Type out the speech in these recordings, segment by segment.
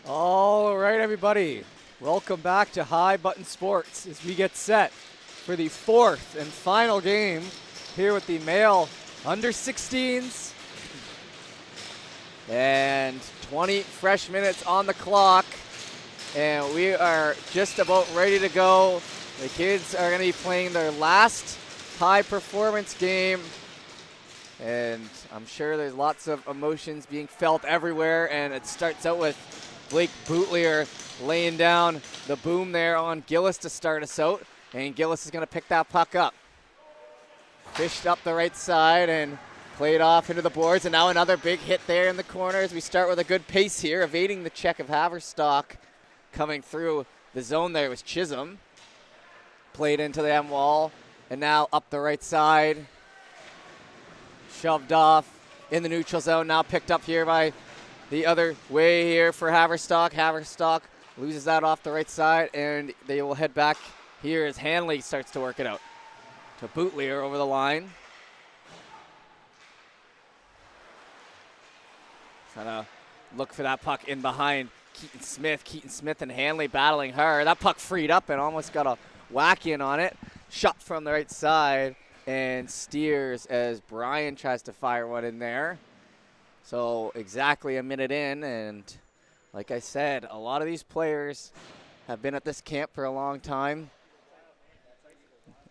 All right, everybody. Welcome back to High Button Sports as we get set for the fourth and final game here with the male under 16s. And 20 fresh minutes on the clock. And we are just about ready to go. The kids are going to be playing their last high performance game. And I'm sure there's lots of emotions being felt everywhere. And it starts out with Blake Bootlier laying down the boom there on Gillis to start us out. And Gillis is going to pick that puck up. Fished up the right side and played off into the boards. And now another big hit there in the corner as we start with a good pace here, evading the check of Haverstock. Coming through the zone there was Chisholm. Played into the end wall. And now up the right side. Shoved off in the neutral zone. Now picked up here by the other way here for Haverstock. Haverstock loses that off the right side, and they will head back here as Hanley starts to work it out. To Bootlier over the line. Trying to look for that puck in behind Keaton Smith. Keaton Smith and Hanley battling hard. That puck freed up and almost got a whack in on it. Shot from the right side and steers as Brian tries to fire one in there. So exactly a minute in, and like I said, a lot of these players have been at this camp for a long time.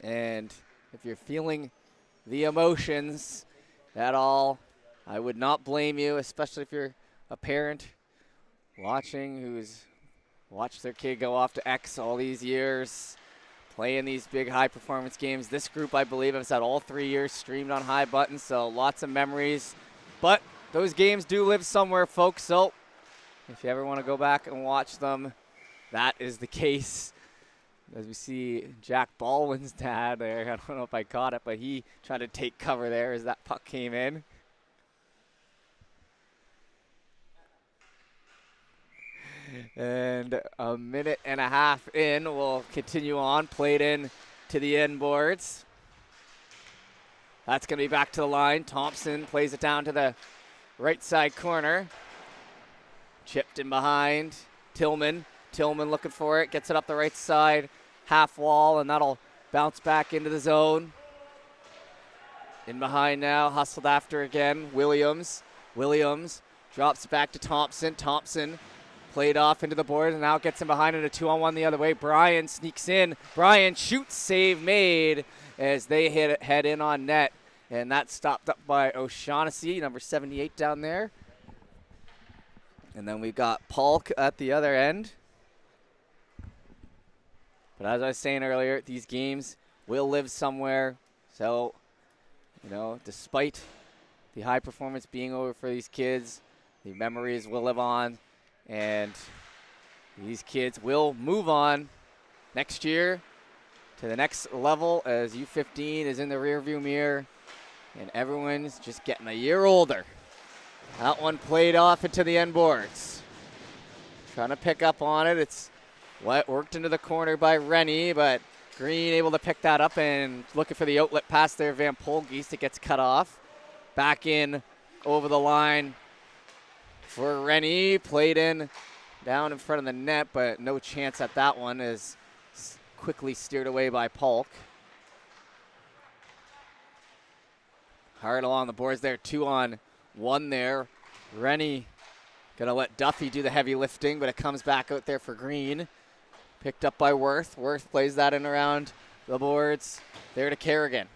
And if you're feeling the emotions at all, I would not blame you, especially if you're a parent watching who's watched their kid go off to X all these years, playing these big high-performance games. This group, I believe, has had all 3 years streamed on High Button, so lots of memories. But those games do live somewhere, folks, so if you ever want to go back and watch them, that is the case. As we see Jack Baldwin's dad there, I don't know if I caught it, but he tried to take cover there as that puck came in. And a minute and a half in, we'll continue on. Played in to the end boards. That's going to be back to the line. Thompson plays it down to the right side corner. Chipped in behind. Tillman. Tillman looking for it. Gets it up the right side. Half wall, and that'll bounce back into the zone. In behind now. Hustled after again. Williams. Williams drops it back to Thompson. Thompson played off into the board and now gets him behind in a 2-on-1 the other way. Brian sneaks in. Brian shoots, save made as they head in on net. And that's stopped up by O'Shaughnessy, number 78 down there. And then we've got Polk at the other end. But as I was saying earlier, these games will live somewhere. So, you know, despite the high performance being over for these kids, the memories will live on. And these kids will move on next year to the next level as U15 is in the rearview mirror and everyone's just getting a year older. That one played off into the end boards. Trying to pick up on it. It's worked into the corner by Rennie, but Green able to pick that up and looking for the outlet pass there. Van Polgeest, it gets cut off. Back in over the line for Rennie, played in down in front of the net, but no chance at that one is quickly steered away by Polk. Hard along the boards there, 2-on-1 there. Rennie gonna let Duffy do the heavy lifting, but it comes back out there for Green. Picked up by Worth. Worth plays that in around the boards. There to Kerrigan.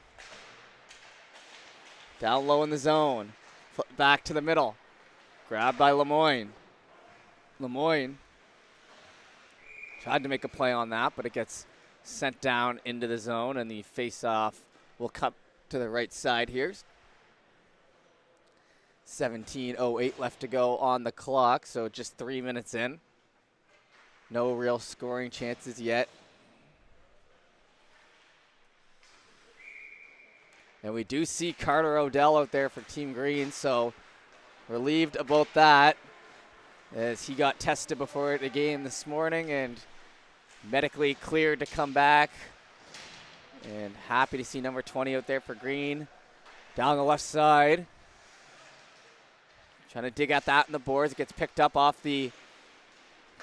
Down low in the zone. Flip back to the middle. Grabbed by Lemoyne. Lemoyne tried to make a play on that, but it gets sent down into the zone, and the face-off will cut to the right side here. 17:08 left to go on the clock, so just 3 minutes in. No real scoring chances yet. And we do see Carter Odell out there for Team Green, so relieved about that as he got tested before the game this morning and medically cleared to come back. And happy to see number 20 out there for Green. Down the left side. Trying to dig at that in the boards. It gets picked up off the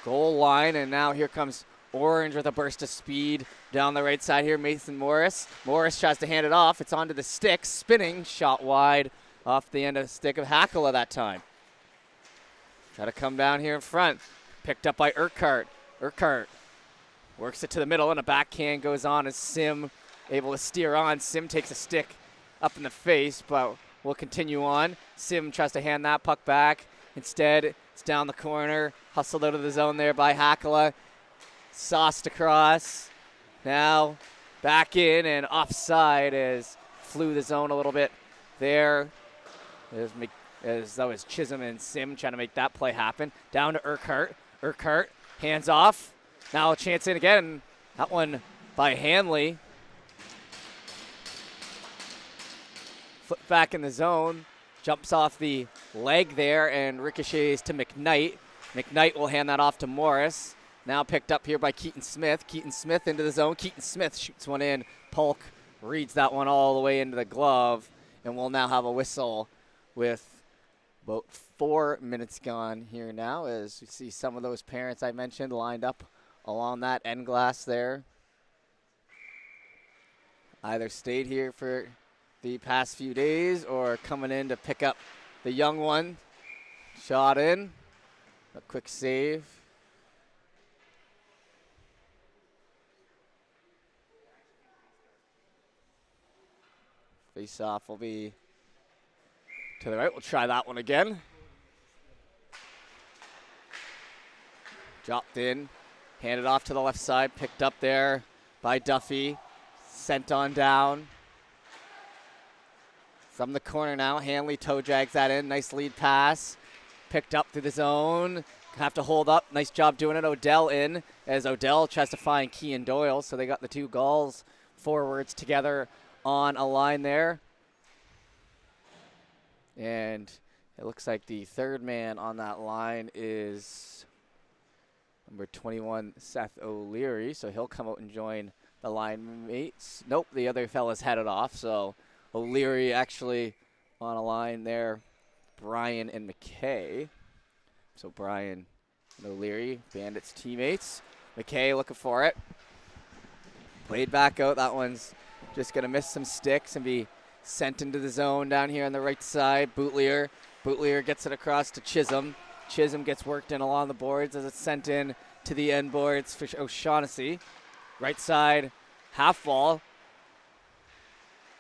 goal line, and now here comes Orange with a burst of speed down the right side here. Mason Morris. Morris tries to hand it off. It's onto the stick, spinning, shot wide off the end of the stick of Hackala that time. Try to come down here in front. Picked up by Urquhart. Urquhart works it to the middle, and a backhand goes on as Sim able to steer on. Sim takes a stick up in the face, but will continue on. Sim tries to hand that puck back. Instead, it's down the corner. Hustled out of the zone there by Hackala. Sauced across. Now back in and offside as flew the zone a little bit there. As that was Chisholm and Sim trying to make that play happen. Down to Urquhart. Urquhart, hands off. Now a chance in again. That one by Hanley. Flip back in the zone. Jumps off the leg there and ricochets to McKnight. McKnight will hand that off to Morris. Now picked up here by Keaton Smith. Keaton Smith into the zone. Keaton Smith shoots one in. Polk reads that one all the way into the glove. And we'll now have a whistle with about 4 minutes gone here now as we see some of those parents I mentioned lined up along that end glass there. Either stayed here for the past few days or coming in to pick up the young one. Shot in. A quick save. Face-off will be to the right. We'll try that one again. Dropped in. Handed off to the left side. Picked up there by Duffy. Sent on down. From the corner now. Hanley toe drags that in. Nice lead pass. Picked up through the zone. Have to hold up. Nice job doing it. Odell in as Odell tries to find Kean Doyle. So they got the two Gulls forwards together on a line there. And it looks like the third man on that line is number 21, Seth O'Leary. So he'll come out and join the line mates. Nope, the other fella's headed off. So O'Leary actually on a line there. Brian and McKay. So Brian and O'Leary, Bandits teammates. McKay looking for it. Played back out. That one's just going to miss some sticks and be sent into the zone down here on the right side. Bootlier. Bootlier gets it across to Chisholm. Chisholm gets worked in along the boards as it's sent in to the end boards for O'Shaughnessy. Right side, half ball.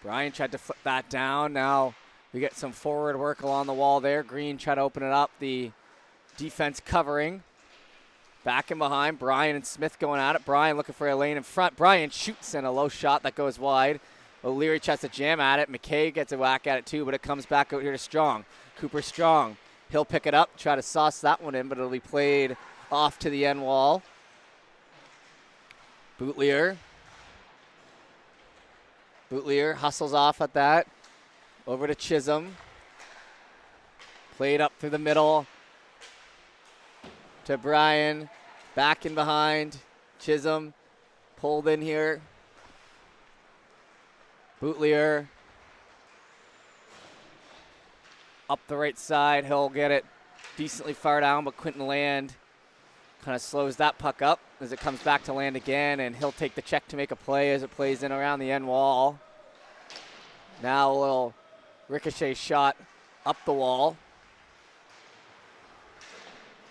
Brian tried to flip that down. Now we get some forward work along the wall there. Green tried to open it up. The defense covering. Back and behind. Brian and Smith going at it. Brian looking for a lane in front. Brian shoots in a low shot that goes wide. O'Leary tries to jam at it. McKay gets a whack at it too, but it comes back out here to Strong. Cooper Strong. He'll pick it up, try to sauce that one in, but it'll be played off to the end wall. Bootlier. Bootlier hustles off at that. Over to Chisholm. Played up through the middle to Brian. Back in behind. Chisholm pulled in here. Bootlier. Up the right side. He'll get it decently far down, but Quentin Land kind of slows that puck up as it comes back to Land again, and he'll take the check to make a play as it plays in around the end wall. Now a little ricochet shot up the wall.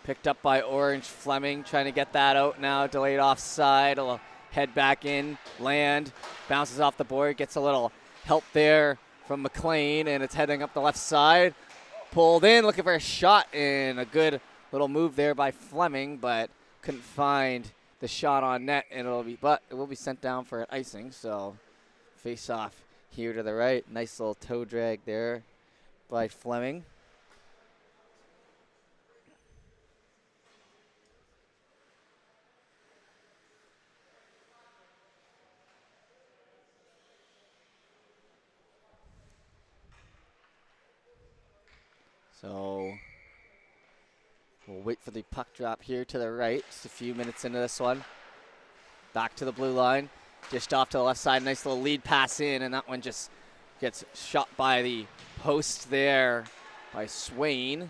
Picked up by Orange. Fleming trying to get that out now. Delayed offside. A head back in. Land bounces off the board. Gets a little help there from McLean, and it's heading up the left side. Pulled in, looking for a shot, and a good little move there by Fleming, but couldn't find the shot on net, and it will be sent down for an icing. So face off here to the right. Nice little toe drag there by Fleming. So we'll wait for the puck drop here to the right. Just a few minutes into this one. Back to the blue line. Dished off to the left side. Nice little lead pass in, and that one just gets shot by the post there by Swain.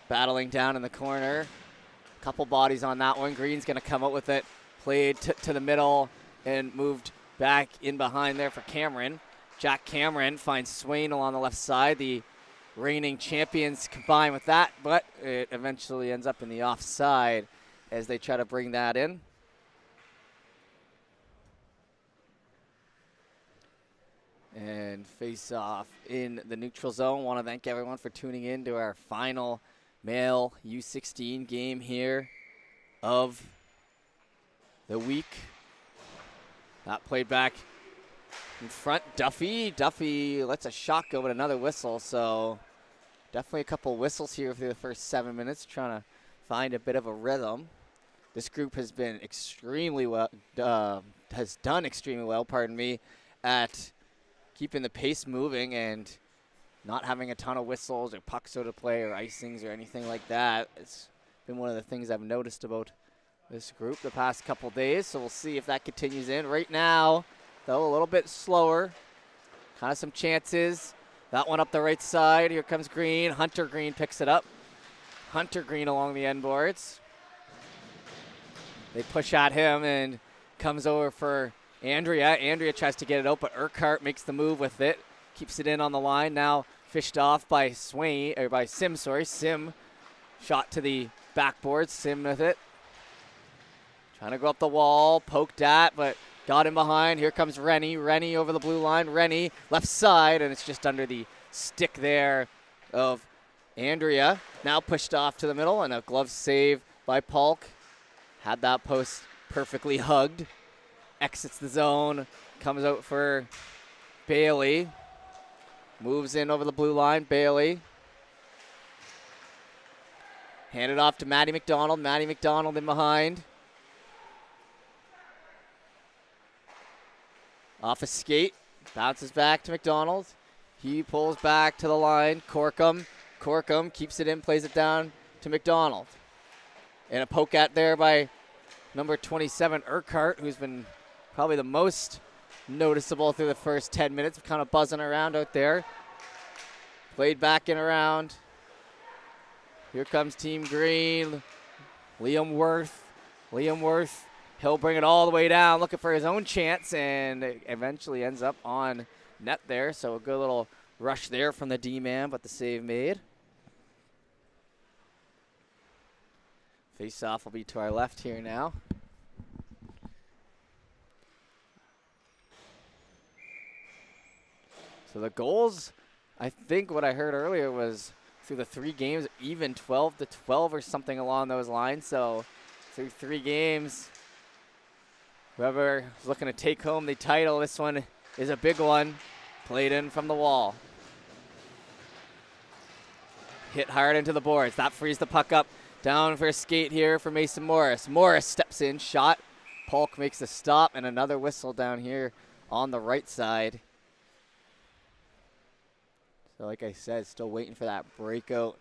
Battling down in the corner. Couple bodies on that one. Green's going to come out with it. Played to the middle and moved back in behind there for Cameron. Jack Cameron finds Swain along the left side. The reigning champions combine with that, but it eventually ends up in the offside as they try to bring that in. And face off in the neutral zone. Want to thank everyone for tuning in to our final male U16 game here of the week. That played back in front. Duffy lets a shot go with another whistle. So definitely a couple whistles here through the first 7 minutes, trying to find a bit of a rhythm. This group has been extremely well, has done extremely well, pardon me, at keeping the pace moving and not having a ton of whistles or pucks out of play or icings or anything like that. It's been one of the things I've noticed about this group the past couple days, so we'll see if that continues in. Right now, though, a little bit slower. Kind of some chances. That one up the right side. Here comes Green. Hunter Green picks it up. Hunter Green along the end boards. They push at him and comes over for Andrea. Andrea tries to get it out, but Urquhart makes the move with it. Keeps it in on the line. Now fished off by Sim, sorry. Sim shot to the backboard. Sim with it. Trying to go up the wall. Poked at, but got him behind. Here comes Rennie. Rennie over the blue line. Rennie left side, and it's just under the stick there of Andrea. Now pushed off to the middle, and a glove save by Polk. Had that post perfectly hugged. Exits the zone. Comes out for Bailey. Moves in over the blue line. Bailey. Handed off to Maddie McDonald. Maddie McDonald in behind. Off a skate. Bounces back to McDonald. He pulls back to the line. Corkum. Corkum keeps it in, plays it down to McDonald. And a poke at there by number 27, Urquhart, who's been probably the most noticeable through the first 10 minutes, kind of buzzing around out there. Played back and around. Here comes Team Green. Liam Worth. He'll bring it all the way down, looking for his own chance, and it eventually ends up on net there. So a good little rush there from the D-man, but the save made. Face-off will be to our left here now. So the goals, I think what I heard earlier was through the 3 games, even 12-12 or something along those lines. So through 3 games, whoever is looking to take home the title, this one is a big one. Played in from the wall. Hit hard into the boards. That frees the puck up. Down for a skate here for Mason Morris. Morris steps in, shot. Polk makes a stop, and another whistle down here on the right side. So like I said, still waiting for that breakout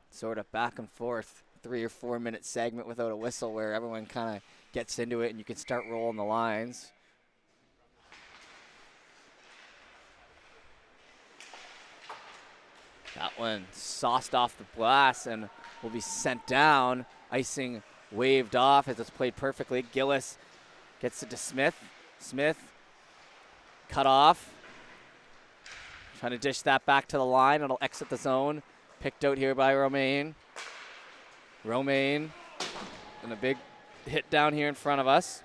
sort of back and forth 3 or 4 minute segment without a whistle where everyone kind of gets into it and you can start rolling the lines. That one sauced off the glass and will be sent down. Icing waved off as it's played perfectly. Gillis gets it to Smith. Smith cut off. Trying to dish that back to the line. It'll exit the zone. Picked out here by Romaine. Romaine and a big hit down here in front of us.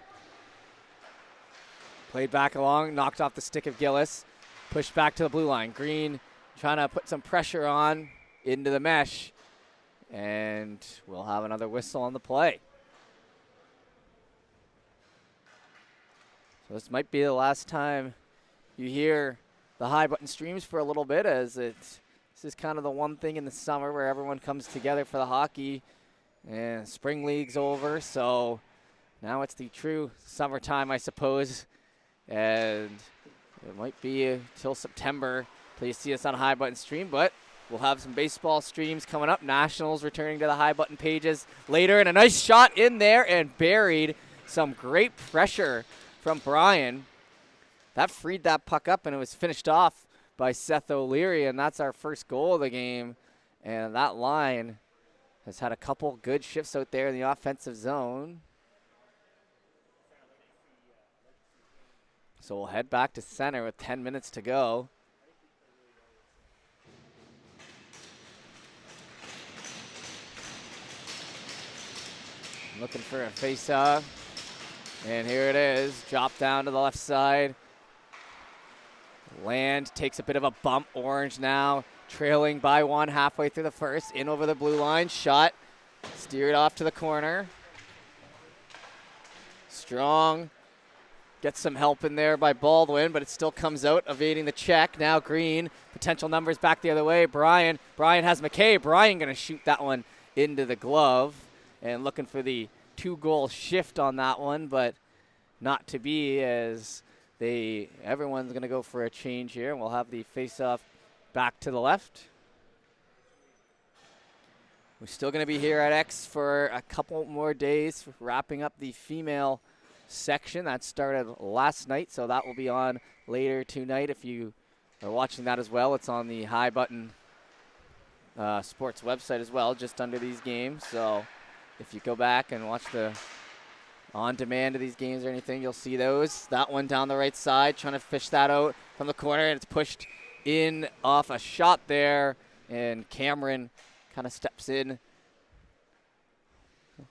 Played back along, knocked off the stick of Gillis. Pushed back to the blue line. Green trying to put some pressure on into the mesh. And we'll have another whistle on the play. So this might be the last time you hear the high button streams for a little bit, as this is kind of the one thing in the summer where everyone comes together for the hockey. And spring league's over, so now it's the true summertime, I suppose. And it might be till September till you see us on a high button stream, but we'll have some baseball streams coming up. Nationals returning to the high button pages later, and a nice shot in there and buried. Some great pressure from Brian. That freed that puck up, and it was finished off by Seth O'Leary, and that's our first goal of the game. And that line has had a couple good shifts out there in the offensive zone. So we'll head back to center with 10 minutes to go. Looking for a face-off. And here it is. Drop down to the left side. Land takes a bit of a bump. Orange now trailing by one halfway through the first. In over the blue line. Shot. Steered off to the corner. Strong. Gets some help in there by Baldwin, but it still comes out, evading the check. Now Green. Potential numbers back the other way. Brian has McKay. Brian going to shoot that one into the glove. And looking for the 2-goal shift on that one, but not to be, as everyone's going to go for a change here. We'll have the face-off back to the left. We're still going to be here at X for a couple more days, wrapping up the female section. That started last night, so that will be on later tonight. If you are watching that as well, it's on the High Button Sports website as well, just under these games. So if you go back and watch the on-demand of these games or anything, you'll see those. That one down the right side, trying to fish that out from the corner, and it's pushed in off a shot there, and Cameron kind of steps in.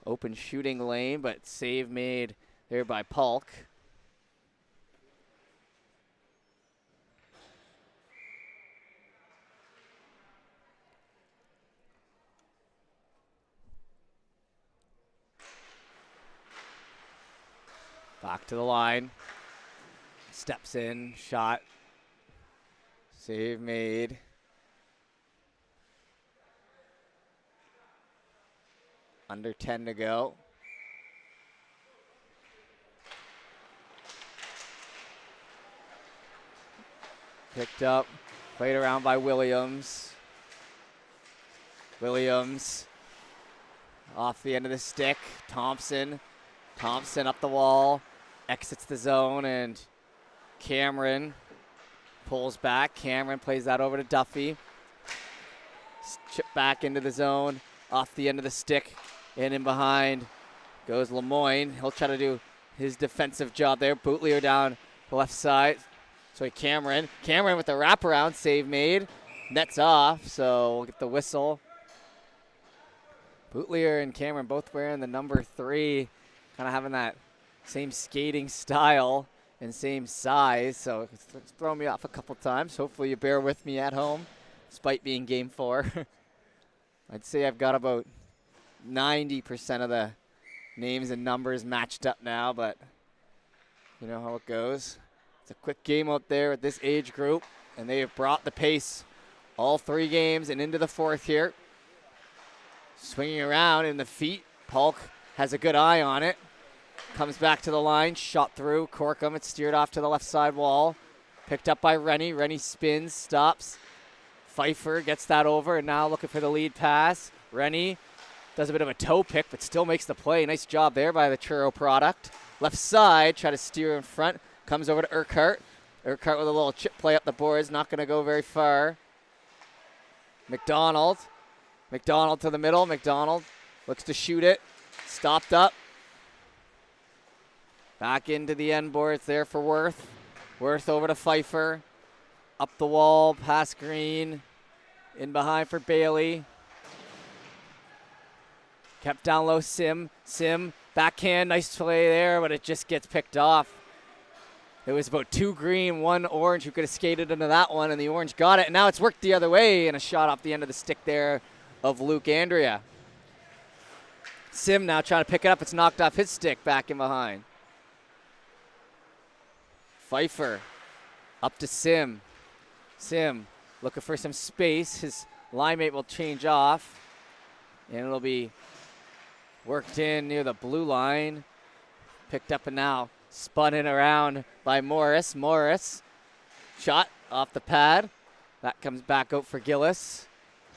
Open shooting lane, but save made there by Polk. Back to the line. Steps in, shot. Save made. Under 10 to go. Picked up, played around by Williams. Williams off the end of the stick. Thompson up the wall, exits the zone, and Cameron pulls back. Cameron plays that over to Duffy. Chip back into the zone, off the end of the stick, and in behind goes Lemoyne. He'll try to do his defensive job there. Bootlier down the left side. So Cameron with the wraparound, save made. Nets off, so we'll get the whistle. Bootlier and Cameron both wearing the number 3. Kind of having that same skating style and same size, so it's thrown me off a couple times. Hopefully you bear with me at home, despite being game 4. I'd say I've got about 90% of the names and numbers matched up now, but you know how it goes. It's a quick game out there with this age group, and they have brought the pace all 3 games and into the 4th here. Swinging around in the feet. Polk has a good eye on it. Comes back to the line, shot through Corkum. It's steered off to the left side wall. Picked up by Rennie. Rennie spins, stops. Pfeiffer gets that over, and now looking for the lead pass. Rennie does a bit of a toe pick, but still makes the play. Nice job there by the Churro product. Left side, try to steer in front. Comes over to Urquhart. Urquhart with a little chip play up the boards. Not going to go very far. McDonald to the middle. McDonald looks to shoot it. Stopped up. Back into the end boards there for Worth. Worth over to Pfeiffer. Up the wall, past Green. In behind for Bailey. Kept down low, Sim. Backhand, nice play there, but it just gets picked off. It was about 2 green, 1 orange who could have skated into that one, and the orange got it. And now it's worked the other way, and a shot off the end of the stick there of Luke Andrea. Sim now trying to pick it up. It's knocked off his stick, back in behind. Pfeiffer up to Sim. Sim looking for some space. His line mate will change off, and it'll be worked in near the blue line. Picked up and now spun in around by Morris. Morris shot off the pad. That comes back out for Gillis.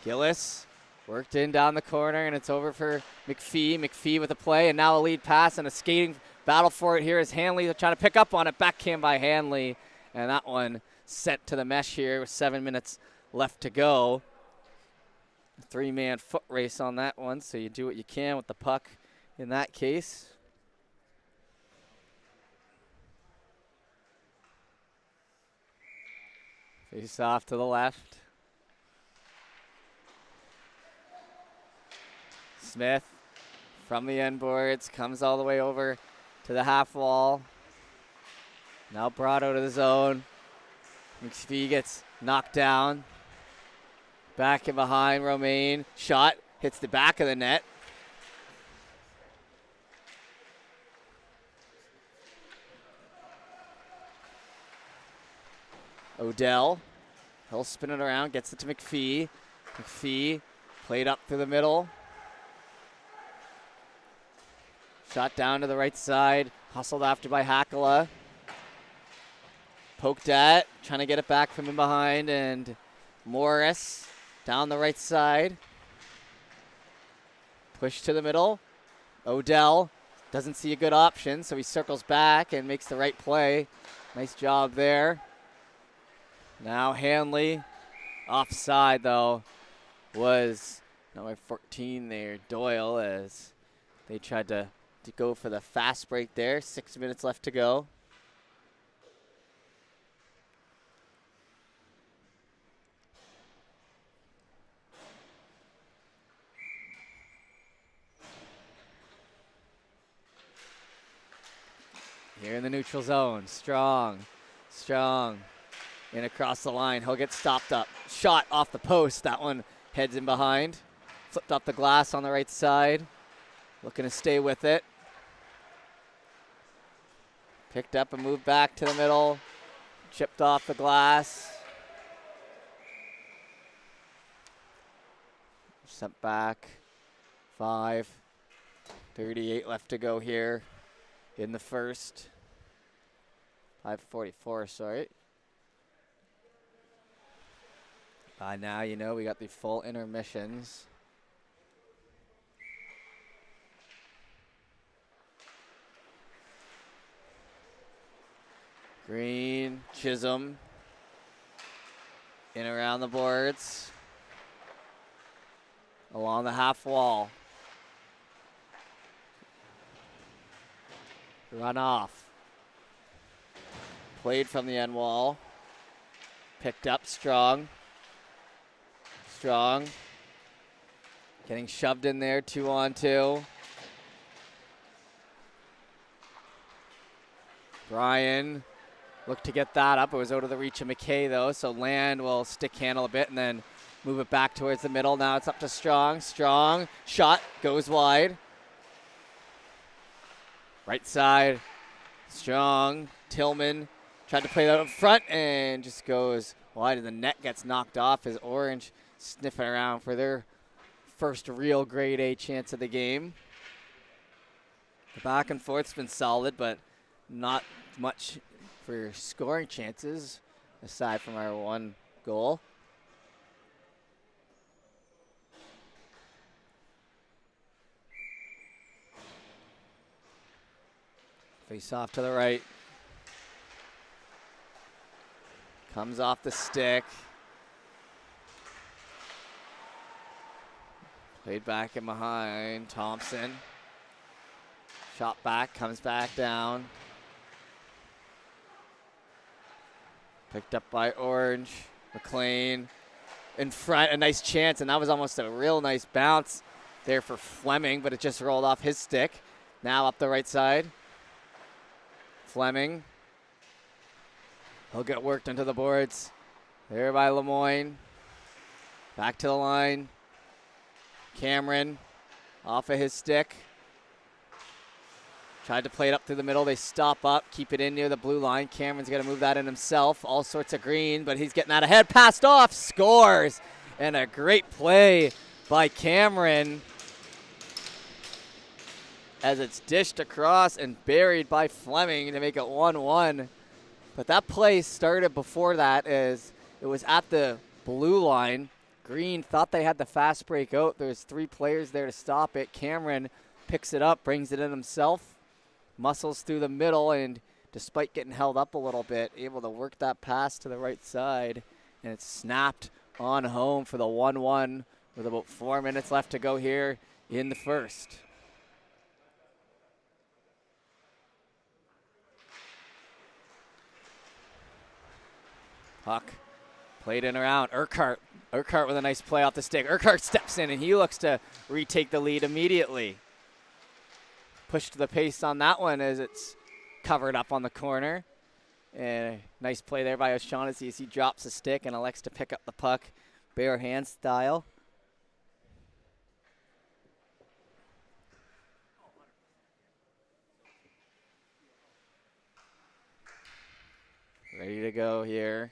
Gillis worked in down the corner, and it's over for McPhee. McPhee with a play, and now a lead pass and a skating battle for it here as Hanley trying to pick up on it. Backhand by Hanley, and that one sent to the mesh here with 7 minutes left to go. Three-man foot race on that one, so you do what you can with the puck in that case. Face off to the left. Smith from the end boards comes all the way over to the half wall. Now brought out of the zone. McPhee gets knocked down. Back and behind, Romaine. Shot, hits the back of the net. Odell, he'll spin it around, gets it to McPhee. McPhee played up through the middle. Shot down to the right side, hustled after by Hakala. Poked at, trying to get it back from in behind, and Morris down the right side. Push to the middle. Odell doesn't see a good option, so he circles back and makes the right play. Nice job there. Now Hanley, offside though, was number 14 there, Doyle, as they tried to go for the fast break there. 6 minutes left to go. Here in the neutral zone, Strong in across the line. He'll get stopped up. Shot off the post. That one heads in behind. Flipped off the glass on the right side. Looking to stay with it. Picked up and moved back to the middle. Chipped off the glass. Sent back. 5:38 left to go here in the first. 5:44, sorry. By now, you know, we got the full intermissions. Green, Chisholm, in around the boards, along the half wall. Run off. Played from the end wall. Picked up Strong. Strong. Getting shoved in there, 2-on-2. Brian looked to get that up. It was out of the reach of McKay, though, so Land will stick handle a bit and then move it back towards the middle. Now it's up to Strong. Strong. Shot. Goes wide. Right side. Strong. Tillman tried to play that up front and just goes wide, and the net gets knocked off as Orange sniffing around for their first real grade A chance of the game. The back and forth's been solid, but not much for scoring chances aside from our one goal. Face off to the right. Comes off the stick. Played back and behind. Thompson. Shot back, comes back down. Picked up by Orange. McLean in front, a nice chance, and that was almost a real nice bounce there for Fleming, but it just rolled off his stick. Now up the right side. Fleming. He'll get worked into the boards. There by Lemoyne. Back to the line. Cameron off of his stick. Tried to play it up through the middle. They stop up, keep it in near the blue line. Cameron's going to move that in himself. All sorts of green, but he's getting out ahead. Passed off, scores. And a great play by Cameron as it's dished across and buried by Fleming to make it 1-1. But that play started before that as it was at the blue line. Green thought they had the fast break out. There's 3 players there to stop it. Cameron picks it up, brings it in himself, muscles through the middle, and despite getting held up a little bit, able to work that pass to the right side, and it's snapped on home for the 1-1 with about 4 minutes left to go here in the first. Puck played in around. Urquhart with a nice play off the stick. Urquhart steps in, and he looks to retake the lead immediately. Pushed the pace on that one as it's covered up on the corner. And a nice play there by O'Shaughnessy as he drops the stick and elects to pick up the puck bare hand style. Ready to go here.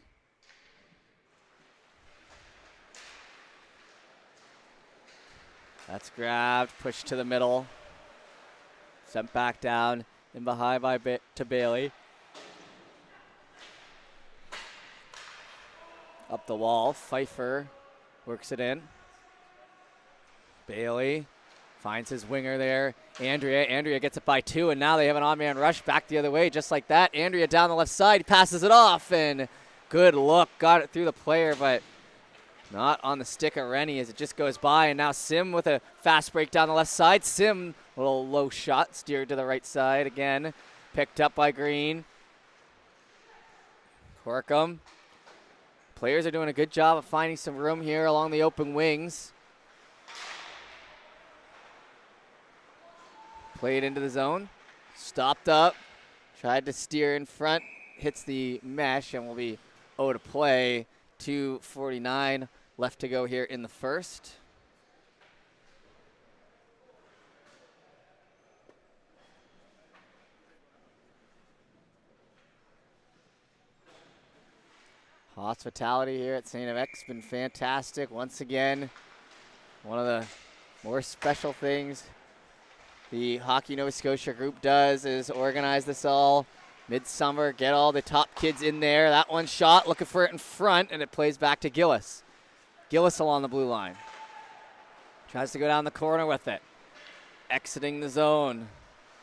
That's grabbed, pushed to the middle. Sent back down and behind to Bailey. Up the wall, Pfeiffer works it in. Bailey finds his winger there. Andrea gets it by 2, and now they have an on-man rush back the other way, just like that. Andrea down the left side, passes it off, and good look. Got it through the player, but not on the stick of Rennie as it just goes by. And now Sim with a fast break down the left side. Sim, a little low shot, steered to the right side again. Picked up by Green. Corkum. Players are doing a good job of finding some room here along the open wings. Played into the zone. Stopped up. Tried to steer in front. Hits the mesh and will be out of play. 2:49 left to go here in the first. Hospitality here at St. FX been fantastic. Once again, one of the more special things the Hockey Nova Scotia group does is organize this all midsummer, get all the top kids in there. That one shot, looking for it in front, and it plays back to Gillis. Gillis along the blue line. Tries to go down the corner with it. Exiting the zone.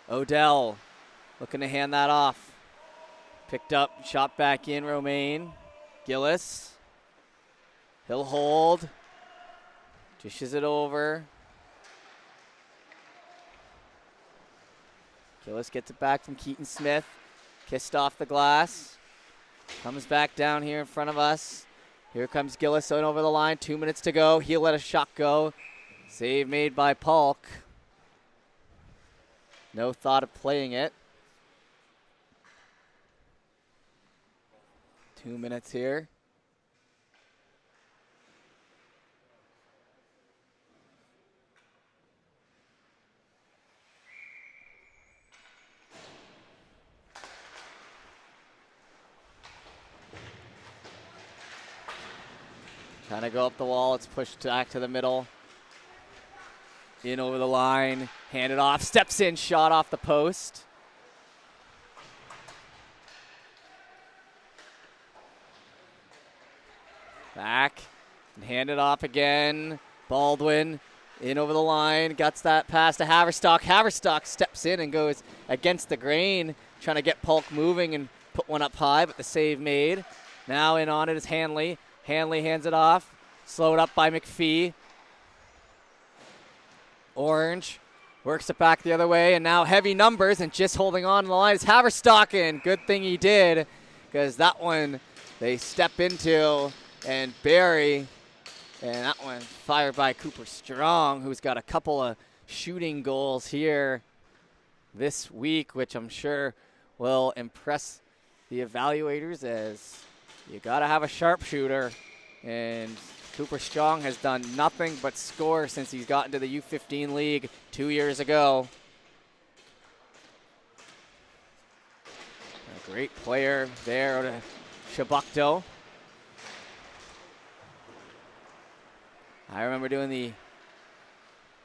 Odell looking to hand that off. Picked up, shot back in, Romaine. Gillis. He'll hold. Dishes it over. Gillis gets it back from Keaton Smith. Kissed off the glass. Comes back down here in front of us. Here comes Gillis on over the line. 2 minutes to go. He'll let a shot go. Save made by Polk. No thought of playing it. 2 minutes here. Trying to go up the wall. It's pushed back to the middle. In over the line. Handed off. Steps in. Shot off the post. Back. And handed off again. Baldwin. In over the line. Gets that pass to Haverstock. Haverstock steps in and goes against the grain. Trying to get Polk moving and put one up high, but the save made. Now in on it is Hanley. Hanley hands it off. Slowed up by McPhee. Orange works it back the other way, and now heavy numbers and just holding on to the line is Haverstock, and good thing he did because that one they step into and Barry, and that one fired by Cooper Strong, who's got a couple of shooting goals here this week, which I'm sure will impress the evaluators as you got to have a sharpshooter, and Cooper Strong has done nothing but score since he's gotten to the U15 league 2 years ago. A great player there to Shabukto. I remember doing the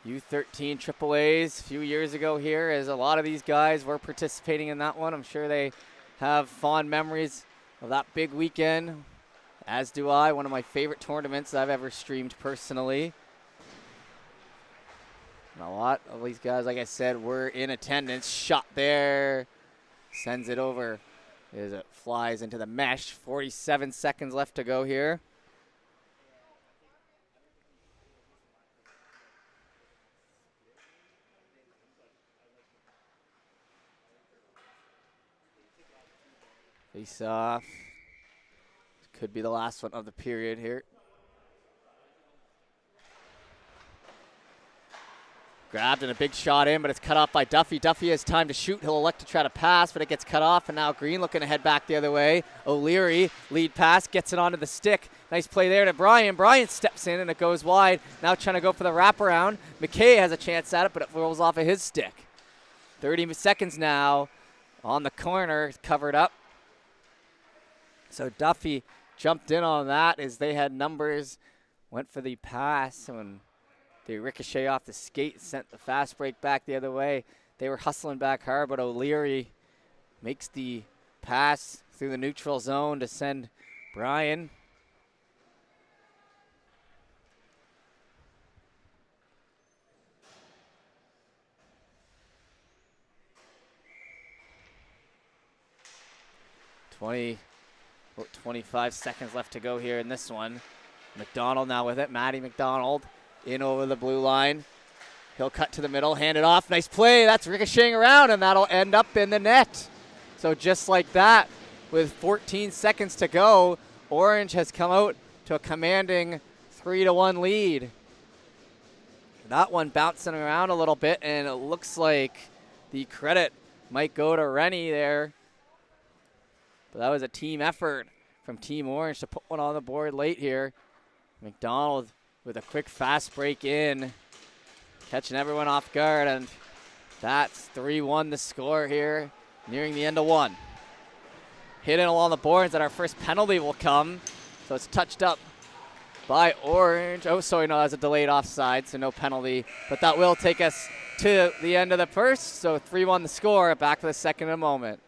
U13 AAAs a few years ago here, as a lot of these guys were participating in that one. I'm sure they have fond memories of that big weekend, as do I. One of my favorite tournaments I've ever streamed personally. And a lot of these guys, like I said, were in attendance. Shot there, sends it over as it flies into the mesh. 47 seconds left to go here. Face off. Could be the last one of the period here. Grabbed and a big shot in, but it's cut off by Duffy. Duffy has time to shoot. He'll elect to try to pass, but it gets cut off, and now Green looking to head back the other way. O'Leary, lead pass, gets it onto the stick. Nice play there to Brian. Brian steps in, and it goes wide. Now trying to go for the wraparound. McKay has a chance at it, but it rolls off of his stick. 30 seconds now on the corner, covered up. So Duffy jumped in on that as they had numbers, went for the pass, and they ricochet off the skate, sent the fast break back the other way. They were hustling back hard, but O'Leary makes the pass through the neutral zone to send Brian. About 25 seconds left to go here in this one. McDonald now with it. Matty McDonald in over the blue line. He'll cut to the middle, hand it off. Nice play. That's ricocheting around, and that'll end up in the net. So just like that, with 14 seconds to go, Orange has come out to a commanding 3-1 lead. That one bouncing around a little bit, and it looks like the credit might go to Rennie there. But that was a team effort from Team Orange to put one on the board late here. McDonald with a quick fast break in, catching everyone off guard, and that's 3-1 the score here, nearing the end of one. Hidden along the boards, and our first penalty will come. So it's touched up by Orange. Oh, sorry, no, that's a delayed offside, so no penalty. But that will take us to the end of the first. So 3-1 the score. Back for the second in a moment.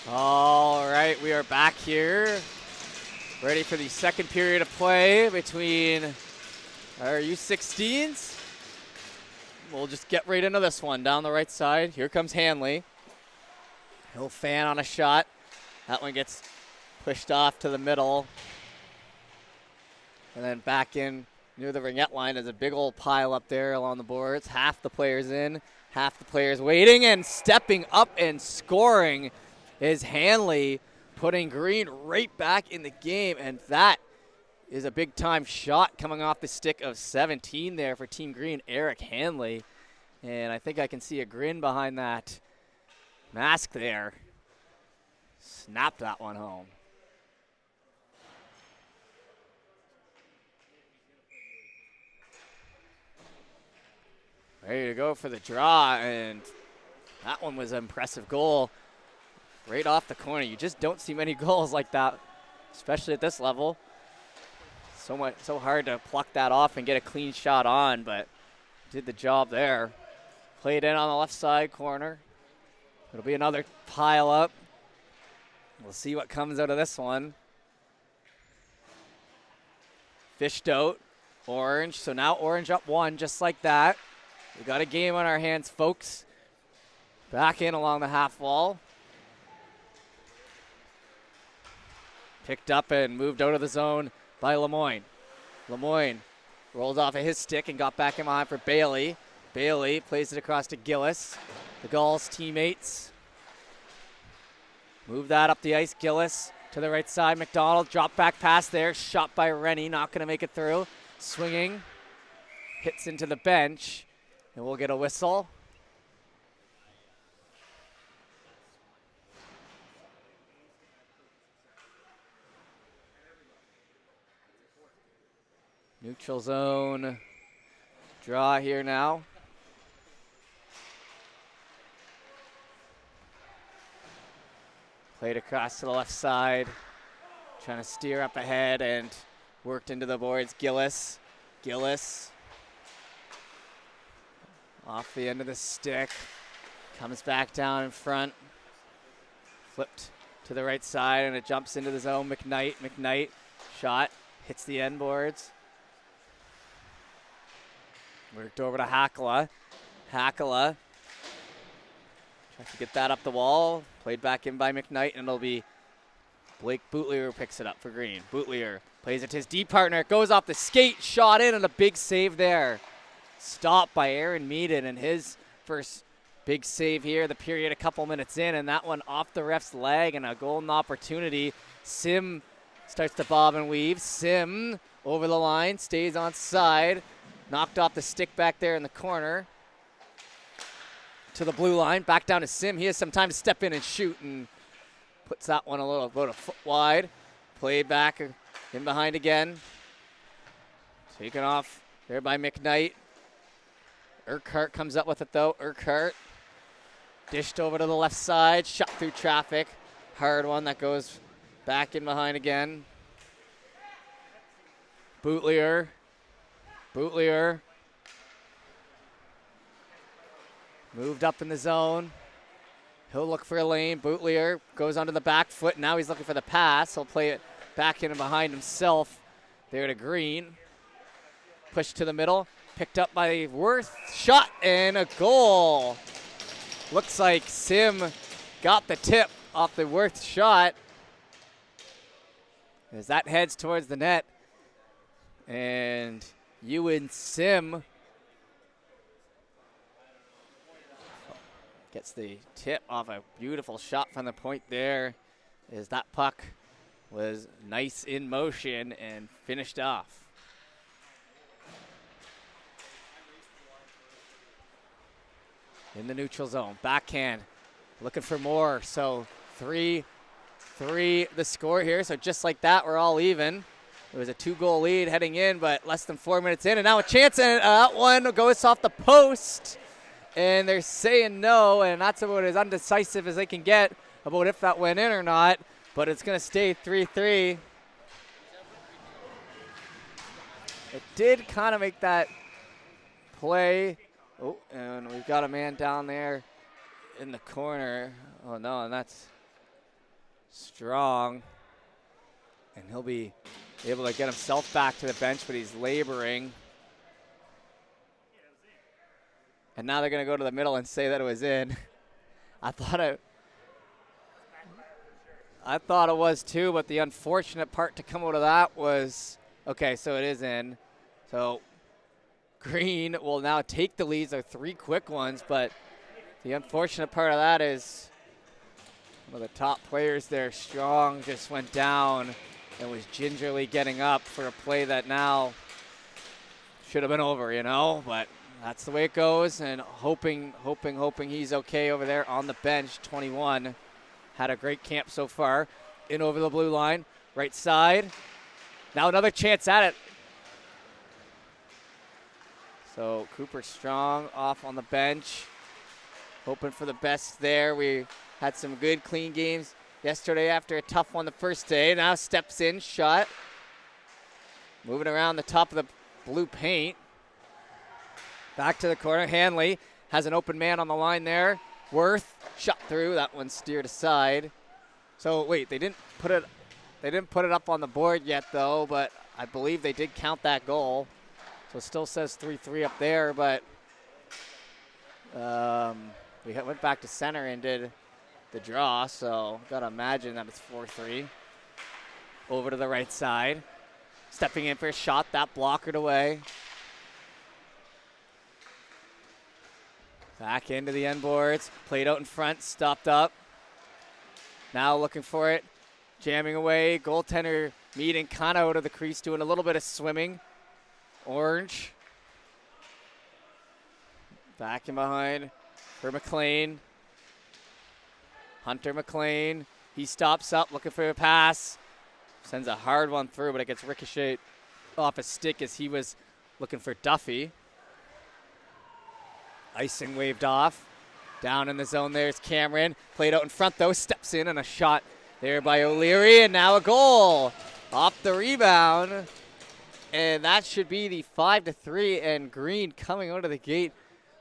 All right, we are back here, ready for the second period of play between our U16s. We'll just get right into this one. Down the right side, here comes Hanley. He'll fan on a shot. That one gets pushed off to the middle. And then back in near the ringette line. There's a big old pile up there along the boards. Half the players in, half the players waiting, and stepping up and scoring is Hanley, putting Green right back in the game. And that is a big-time shot coming off the stick of 17 there for Team Green, Eric Hanley. And I think I can see a grin behind that mask there. Snapped that one home. Ready to go for the draw, and that one was an impressive goal. Right off the corner. You just don't see many goals like that, especially at this level. So hard to pluck that off and get a clean shot on, but did the job there. Played in on the left side corner. It'll be another pile up. We'll see what comes out of this one. Fished out. Orange. So now Orange up one, just like that. We got a game on our hands, folks. Back in along the half wall. Picked up and moved out of the zone by Lemoyne. Lemoyne rolled off of his stick and got back in behind for Bailey. Bailey plays it across to Gillis. The Gulls teammates. Move that up the ice. Gillis to the right side. McDonald drop back pass there. Shot by Rennie. Not going to make it through. Swinging. Hits into the bench. And we'll get a whistle. Neutral zone draw here now. Played across to the left side. Trying to steer up ahead and worked into the boards. Gillis. Gillis. Off the end of the stick. Comes back down in front. Flipped to the right side and it jumps into the zone. McKnight. McKnight. Shot. Hits the end boards. Worked over to Hakala. Hakala tries to get that up the wall. Played back in by McKnight, and it'll be Blake Bootlier who picks it up for Green. Bootlier plays it to his D partner. It goes off the skate, shot in, and a big save there. Stopped by Aaron Meaden, and his first big save here, the period a couple minutes in, and that one off the ref's leg and a golden opportunity. Sim starts to bob and weave. Sim over the line, stays on side. Knocked off the stick back there in the corner. To the blue line, back down to Sim. He has some time to step in and shoot and puts that one about a foot wide. Played back in behind again. Taken off there by McKnight. Urquhart comes up with it though. Urquhart dished over to the left side, shot through traffic. Hard one that goes back in behind again. Bootlier. Bootlier moved up in the zone. He'll look for a lane. Bootlier goes onto the back foot. Now he's looking for the pass. He'll play it back in and behind himself. There to Green. Push to the middle. Picked up by Worth. Shot and a goal. Looks like Sim got the tip off the Worth shot. As that heads towards the net. And Ewan Sim gets the tip off a beautiful shot from the point there as that puck was nice in motion and finished off. In the neutral zone, backhand, looking for more. So 3-3 the score here. So just like that, we're all even. It was a 2-goal lead heading in, but less than 4 minutes in. And now a chance, and that one goes off the post. And they're saying no, and that's about as undecisive as they can get about if that went in or not. But it's going to stay 3-3. It did kind of make that play. Oh, and we've got a man down there in the corner. Oh, no, and that's strong. And he'll be able to get himself back to the bench, but he's laboring. And now they're going to go to the middle and say that it was in. I thought it was too, but the unfortunate part to come out of that was, okay, so it is in. So Green will now take the leads. They're 3 quick ones, but the unfortunate part of that is one of the top players there, Strong, just went down and was gingerly getting up for a play that now should have been over, you know, but that's the way it goes, and hoping he's okay over there on the bench. 21 had a great camp so far. In over the blue line, right side. Now another chance at it. So Cooper Strong off on the bench, hoping for the best there. We had some good clean games yesterday after a tough one the first day. Now steps in, shot. Moving around the top of the blue paint. Back to the corner. Hanley has an open man on the line there. Worth shot through. That one steered aside. So wait, they didn't put it up on the board yet though, but I believe they did count that goal. So it still says 3-3 up there, but we went back to center and did the draw, so gotta imagine that it's 4-3. Over to the right side. Stepping in for a shot, that blockered away. Back into the end boards, played out in front, stopped up. Now looking for it, jamming away. Goaltender Meaden kind of out of the crease, doing a little bit of swimming. Orange. Back in behind for McLean. Hunter McLean, he stops up looking for a pass. Sends a hard one through, but it gets ricocheted off his stick as he was looking for Duffy. Icing waved off. Down in the zone there's Cameron. Played out in front though, steps in and a shot there by O'Leary, and now a goal off the rebound. And that should be the 5-3, and Green coming out of the gate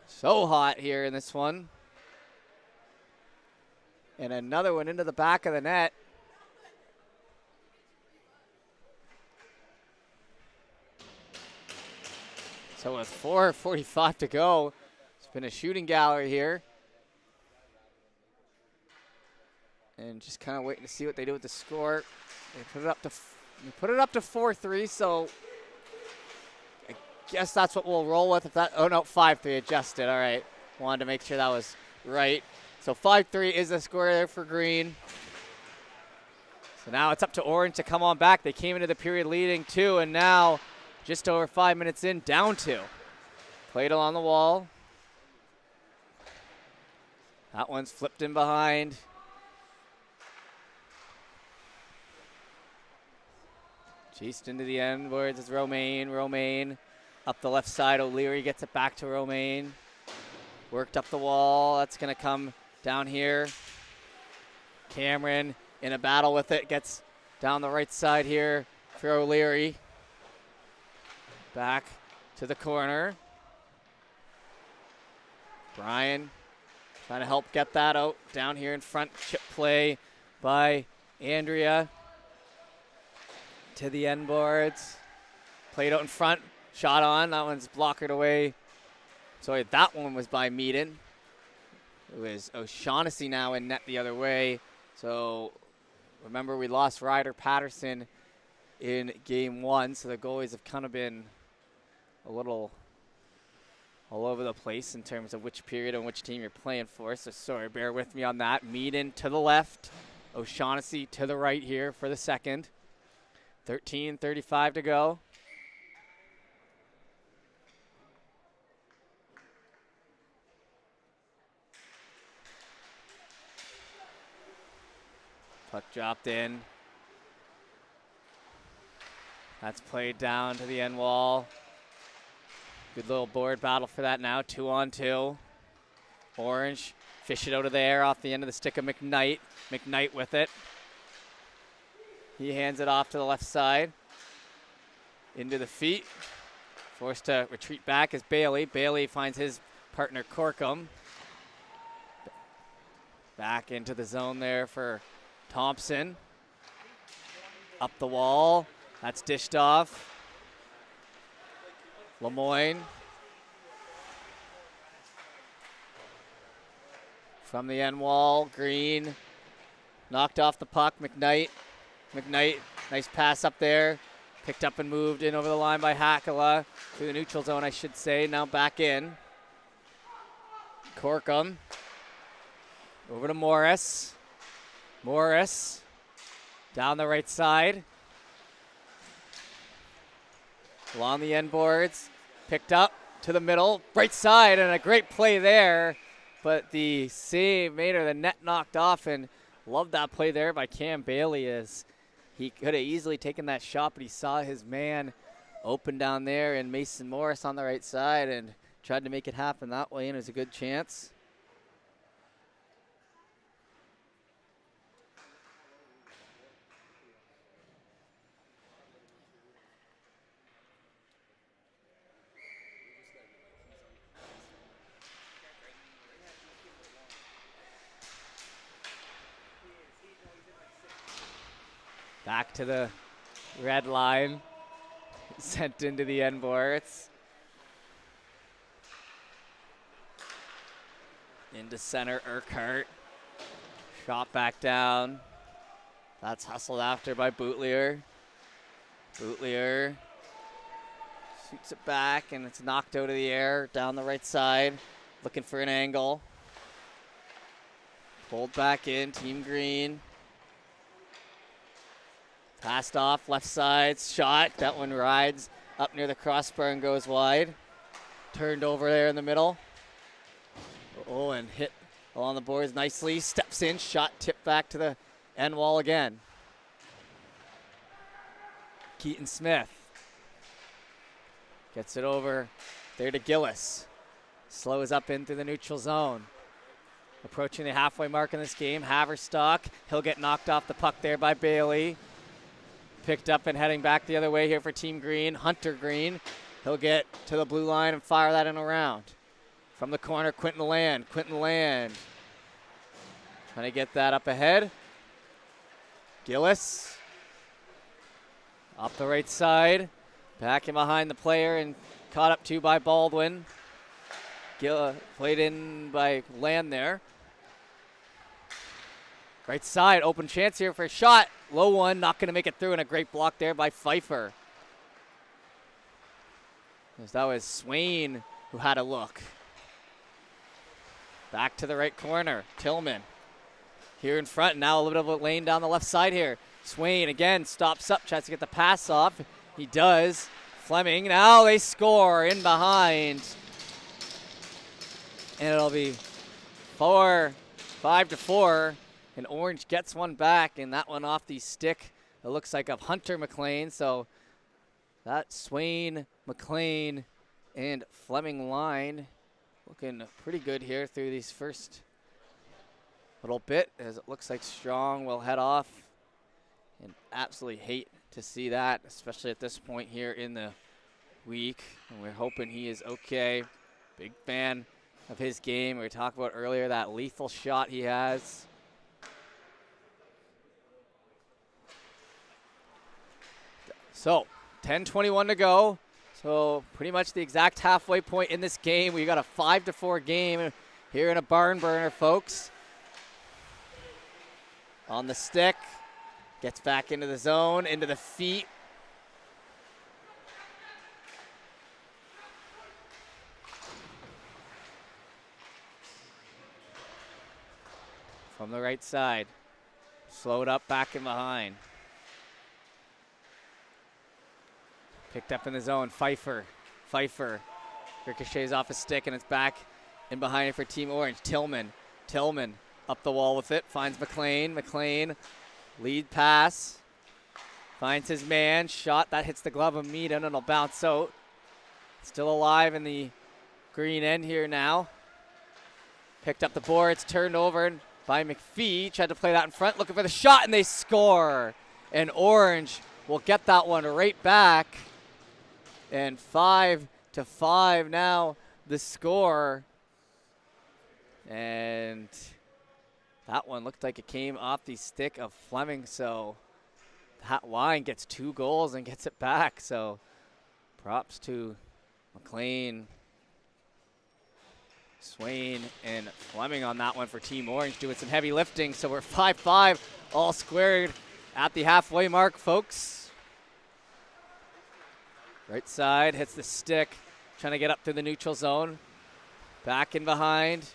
so hot here in this one. And another one into the back of the net. So with 4:45 to go, it's been a shooting gallery here. And just kind of waiting to see what they do with the score. They put it up to 4-3, so I guess that's what we'll roll with. If that, oh no, 5-3 adjusted. All right, wanted to make sure that was right. So 5-3 is the score there for Green. So now it's up to Orange to come on back. They came into the period leading 2, and now just over 5 minutes in, down 2. Played along the wall. That one's flipped in behind. Chased into the end boards is Romaine. Romaine up the left side. O'Leary gets it back to Romaine. Worked up the wall. That's going to come down here. Cameron in a battle with it. Gets down the right side here for O'Leary. Back to the corner. Brian trying to help get that out. Down here in front. Chip play by Andrea. To the end boards. Played out in front. Shot on. That one's blockered away. Sorry, that one was by Meaden. It was O'Shaughnessy now in net the other way. So remember, we lost Ryder Patterson in game 1. So the goalies have kind of been a little all over the place in terms of which period and which team you're playing for. So sorry, bear with me on that. Meaden to the left. O'Shaughnessy to the right here for the second. 13:35 to go. Puck dropped in. That's played down to the end wall. Good little board battle for that now. 2-on-2. Orange fish it out of there off the end of the stick of McKnight. McKnight with it. He hands it off to the left side. Into the feet. Forced to retreat back is Bailey. Bailey finds his partner Corkum. Back into the zone there for Thompson. Up the wall. That's dished off. Lemoyne. From the end wall, Green. Knocked off the puck, McKnight. McKnight, nice pass up there. Picked up and moved in over the line by Hakala. Through the neutral zone, I should say. Now back in. Corkum. Over to Morris. Morris. Down the right side. Along the end boards. Picked up to the middle. Right side, and a great play there. But the save made her the net knocked off, and loved that play there by Cam Bailey as he could have easily taken that shot, but he saw his man open down there and Mason Morris on the right side and tried to make it happen that way, and it was a good chance. Back to the red line, sent into the end boards. Into center, Urquhart. Shot back down. That's hustled after by Boutlier. Boutlier shoots it back, and it's knocked out of the air down the right side, looking for an angle. Pulled back in, Team Green. Passed off, left side, shot. That one rides up near the crossbar and goes wide. Turned over there in the middle. Oh, and hit along the boards nicely. Steps in, shot tipped back to the end wall again. Keaton Smith gets it over there to Gillis. Slows up in through the neutral zone. Approaching the halfway mark in this game, Haverstock. He'll get knocked off the puck there by Bailey. Picked up and heading back the other way here for Team Green. Hunter Green. He'll get to the blue line and fire that in around. From the corner, Quentin Land. Quentin Land trying to get that up ahead. Gillis. Up the right side. Back in behind the player and caught up to by Baldwin. Played in by Land there. Right side, open chance here for a shot. Low one, not going to make it through, and a great block there by Pfeiffer. As that was Swain who had a look. Back to the right corner, Tillman. Here in front, now a little bit of a lane down the left side here. Swain again stops up, tries to get the pass off. He does. Fleming, now they score in behind. And it'll be 5-4. And Orange gets one back, and that one off the stick, it looks like, of Hunter McLean. So that Swain, McLean, and Fleming line looking pretty good here through these first little bit, as it looks like Strong will head off. And absolutely hate to see that, especially at this point here in the week. And we're hoping he is okay. Big fan of his game. We talked about earlier that lethal shot he has. So 10:21 to go. So pretty much the exact halfway point in this game. We got a 5-4 game here in a barn burner, folks. On the stick, gets back into the zone, into the feet. From the right side, slowed up back and behind. Picked up in the zone, Pfeiffer. Ricochets off a stick, and it's back in behind it for Team Orange. Tillman up the wall with it, finds McLean. McLean, lead pass. Finds his man, shot, that hits the glove of Meaden, and it'll bounce out. Still alive in the green end here now. Picked up the boards, turned over by McPhee. Tried to play that in front, looking for the shot, and they score. And Orange will get that one right back. And 5-5 now, the score. And That one looked like it came off the stick of Fleming, so that line gets 2 goals and gets it back. So props to McLean, Swain, and Fleming on that one for Team Orange, doing some heavy lifting. So we're 5-5, all squared at the halfway mark, folks. Right side hits the stick, trying to get up through the neutral zone. Back in behind,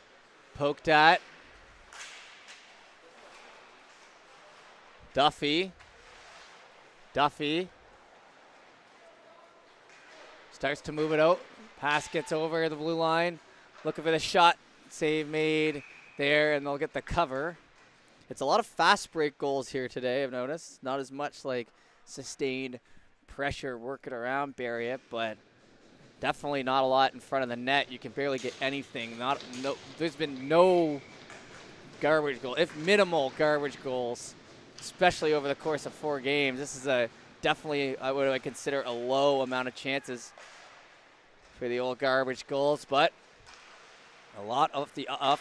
poked at. Duffy starts to move it out. Pass gets over the blue line. Looking for the shot. Save made there, and they'll get the cover. It's a lot of fast break goals here today, I've noticed. Not as much like sustained pressure working around, bury it, but definitely not a lot in front of the net. You can barely get anything. There's been no garbage goal, if minimal garbage goals, especially over the course of 4 games. This is definitely what I consider a low amount of chances for the old garbage goals, but a lot off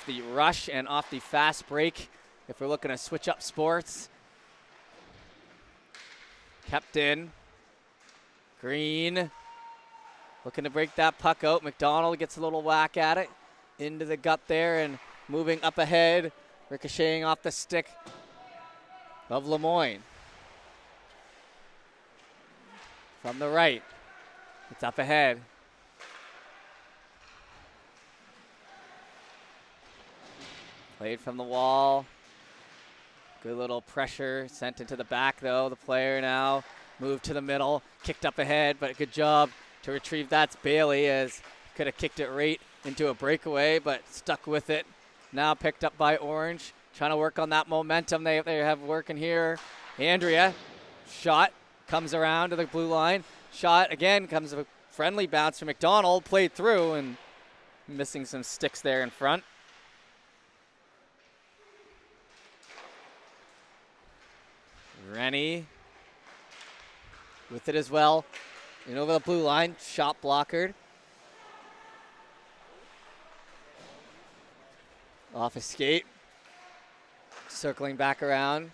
the rush and off the fast break. If we're looking to switch up sports, kept in. Green looking to break that puck out. McDonald gets a little whack at it into the gut there and moving up ahead, ricocheting off the stick of Lemoyne. From the right, it's up ahead. Played from the wall. Good little pressure sent into the back though. The player now moved to the middle, kicked up ahead, but a good job to retrieve that's Bailey, as could have kicked it right into a breakaway, but stuck with it. Now picked up by Orange, trying to work on that momentum they have working here. Andrea, shot, comes around to the blue line. Shot again, comes a friendly bounce from McDonald, played through and missing some sticks there in front. Rennie with it as well. And over the blue line, shot blockered. Off a skate. Circling back around.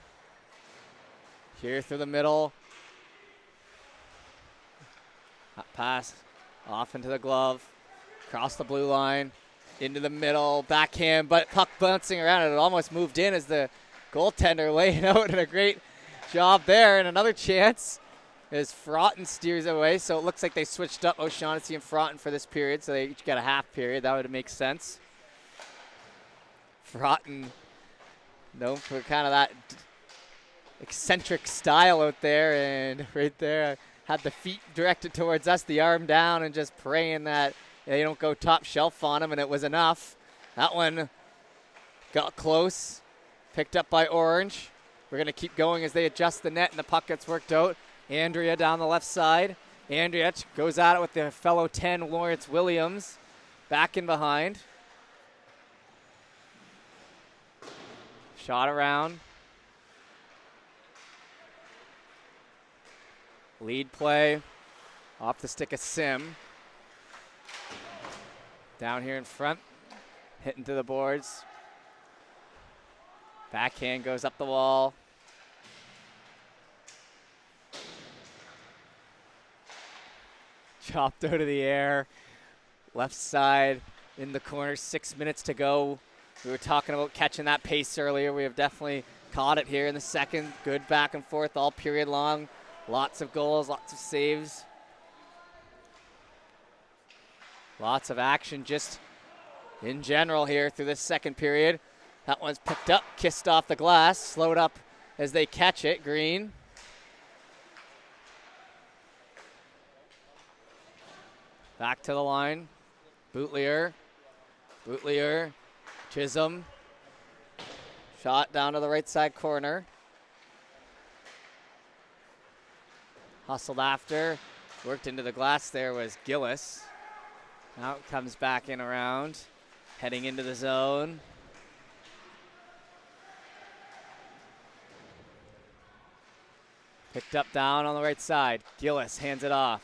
Here through the middle. Pass off into the glove. Across the blue line. Into the middle. Backhand, but puck bouncing around. It almost moved in as the goaltender laid out, and a great job there. And another chance as Fraughton steers away. So it looks like they switched up O'Shaughnessy and Fraughton for this period. So they each got a half period. That would make sense. Fraughton known for kind of that eccentric style out there. And right there, had the feet directed towards us, the arm down, and just praying that they don't go top shelf on him. And it was enough. That one got close. Picked up by Orange. We're going to keep going as they adjust the net and the puck gets worked out. Andrea down the left side. Andrea goes at it with the fellow 10, Lawrence Williams. Back in behind. Shot around. Lead play. Off the stick of Sim. Down here in front. Hitting to the boards. Backhand goes up the wall. Chopped out of the air. Left side in the corner, 6 minutes to go. We were talking about catching that pace earlier. We have definitely caught it here in the second. Good back and forth all period long. Lots of goals, lots of saves. Lots of action just in general here through this second period. That one's picked up, kissed off the glass, slowed up as they catch it. Green. Back to the line. Bootlier. Chisholm. Shot down to the right side corner. Hustled after. Worked into the glass there was Gillis. Now it comes back in around. Heading into the zone. Picked up down on the right side. Gillis hands it off.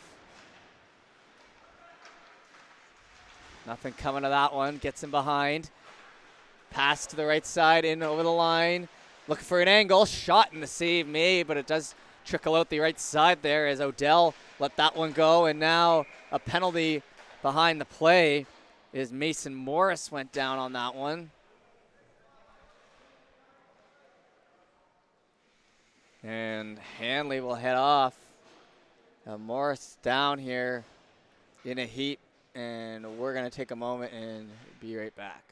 Nothing coming to that one. Gets him behind. Pass to the right side, in over the line. Looking for an angle. Shot and the save made, but it does trickle out the right side there as Odell let that one go. And now a penalty behind the play is Mason Morris went down on that one. And Hanley will head off. Morris down here in a heap, and we're going to take a moment and be right back.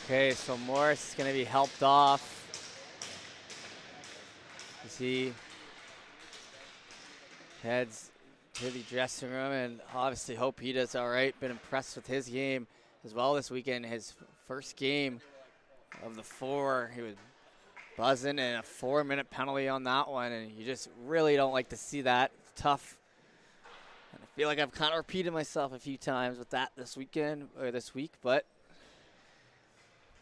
Okay, so Morris is going to be helped off. As he heads to the dressing room, and obviously hope he does all right. Been impressed with his game as well this weekend. His first game of the 4, he was buzzing, and a 4-minute penalty on that one, and you just really don't like to see that. It's tough. And I feel like I've kind of repeated myself a few times with that this weekend or this week, but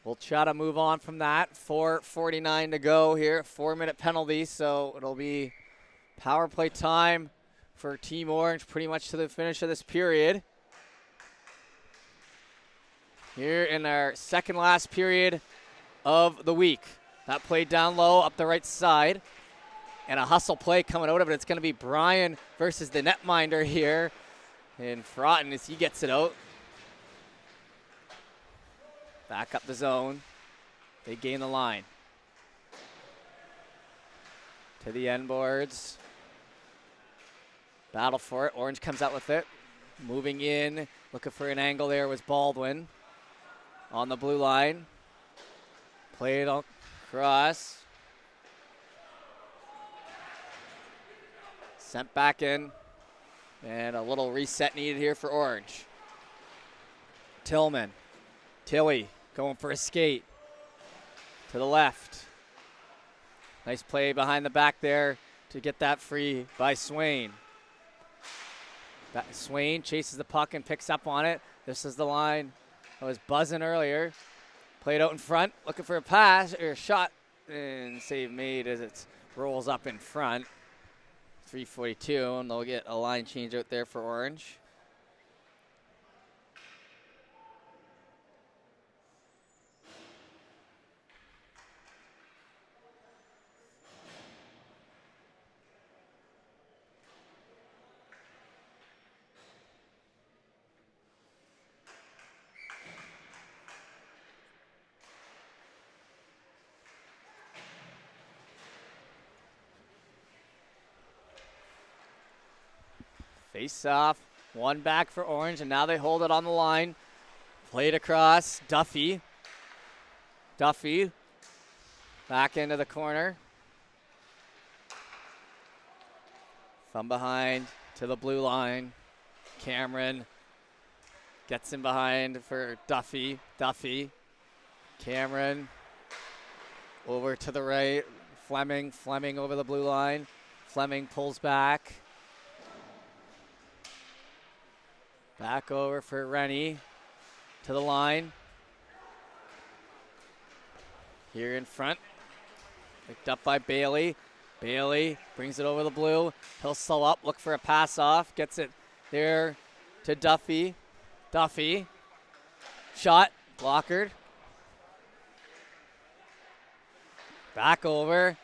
we'll try to move on from that. 4:49 to go here, 4-minute penalty, so it'll be power play time for Team Orange pretty much to the finish of this period. Here in our second last period of the week. That play down low up the right side. And a hustle play coming out of it. It's going to be Brian versus the netminder here. And Frotton as he gets it out. Back up the zone. They gain the line. To the end boards. Battle for it. Orange comes out with it. Moving in. Looking for an angle there was Baldwin. On the blue line. Played across. Sent back in. And a little reset needed here for Orange. Tillman. Tilly going for a skate. To the left. Nice play behind the back there to get that free by Swain. Swain chases the puck and picks up on it. This is the line that was buzzing earlier. Played out in front, looking for a pass or a shot, and save made as it rolls up in front. 3:42, and they'll get a line change out there for Orange. Face off, one back for Orange, and now they hold it on the line. Played across, Duffy. Duffy, back into the corner. From behind to the blue line. Cameron gets in behind for Duffy. Duffy, Cameron over to the right. Fleming over the blue line. Fleming pulls back. Back over for Rennie to the line. Here in front. Picked up by Bailey. Bailey brings it over the blue. He'll slow up, look for a pass off. Gets it there to Duffy. Duffy. Shot. Blockered. Back over.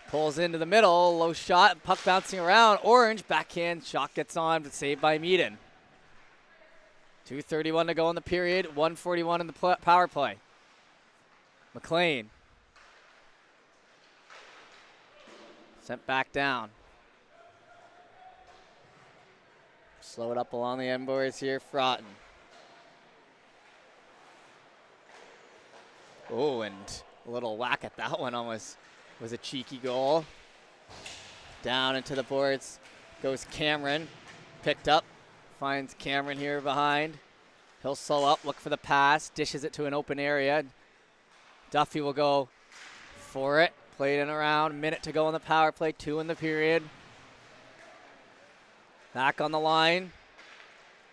Pulls into the middle. Low shot. Puck bouncing around. Orange. Backhand. Shot gets on, but saved by Meaden. 2:31 to go in the period. 1:41 in the power play. McLean. Sent back down. Slow it up along the end boards here. Frotton. Oh, and a little whack at that one almost was a cheeky goal. Down into the boards goes Cameron. Picked up. Finds Cameron here behind. He'll slow up, look for the pass. Dishes it to an open area. Duffy will go for it. Played in around. Minute to go in the power play. 2 in the period. Back on the line.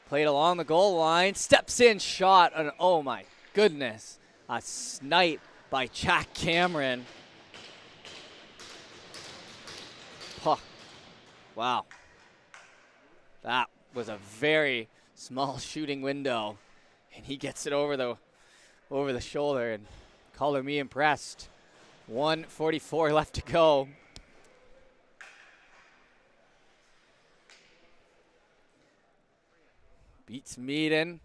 Played along the goal line. Steps in. Shot. And oh my goodness. A snipe by Jack Cameron. Huh. Wow. That was a very small shooting window. And he gets it over the shoulder. And color me impressed. 1:44 left to go. Beats Meaden.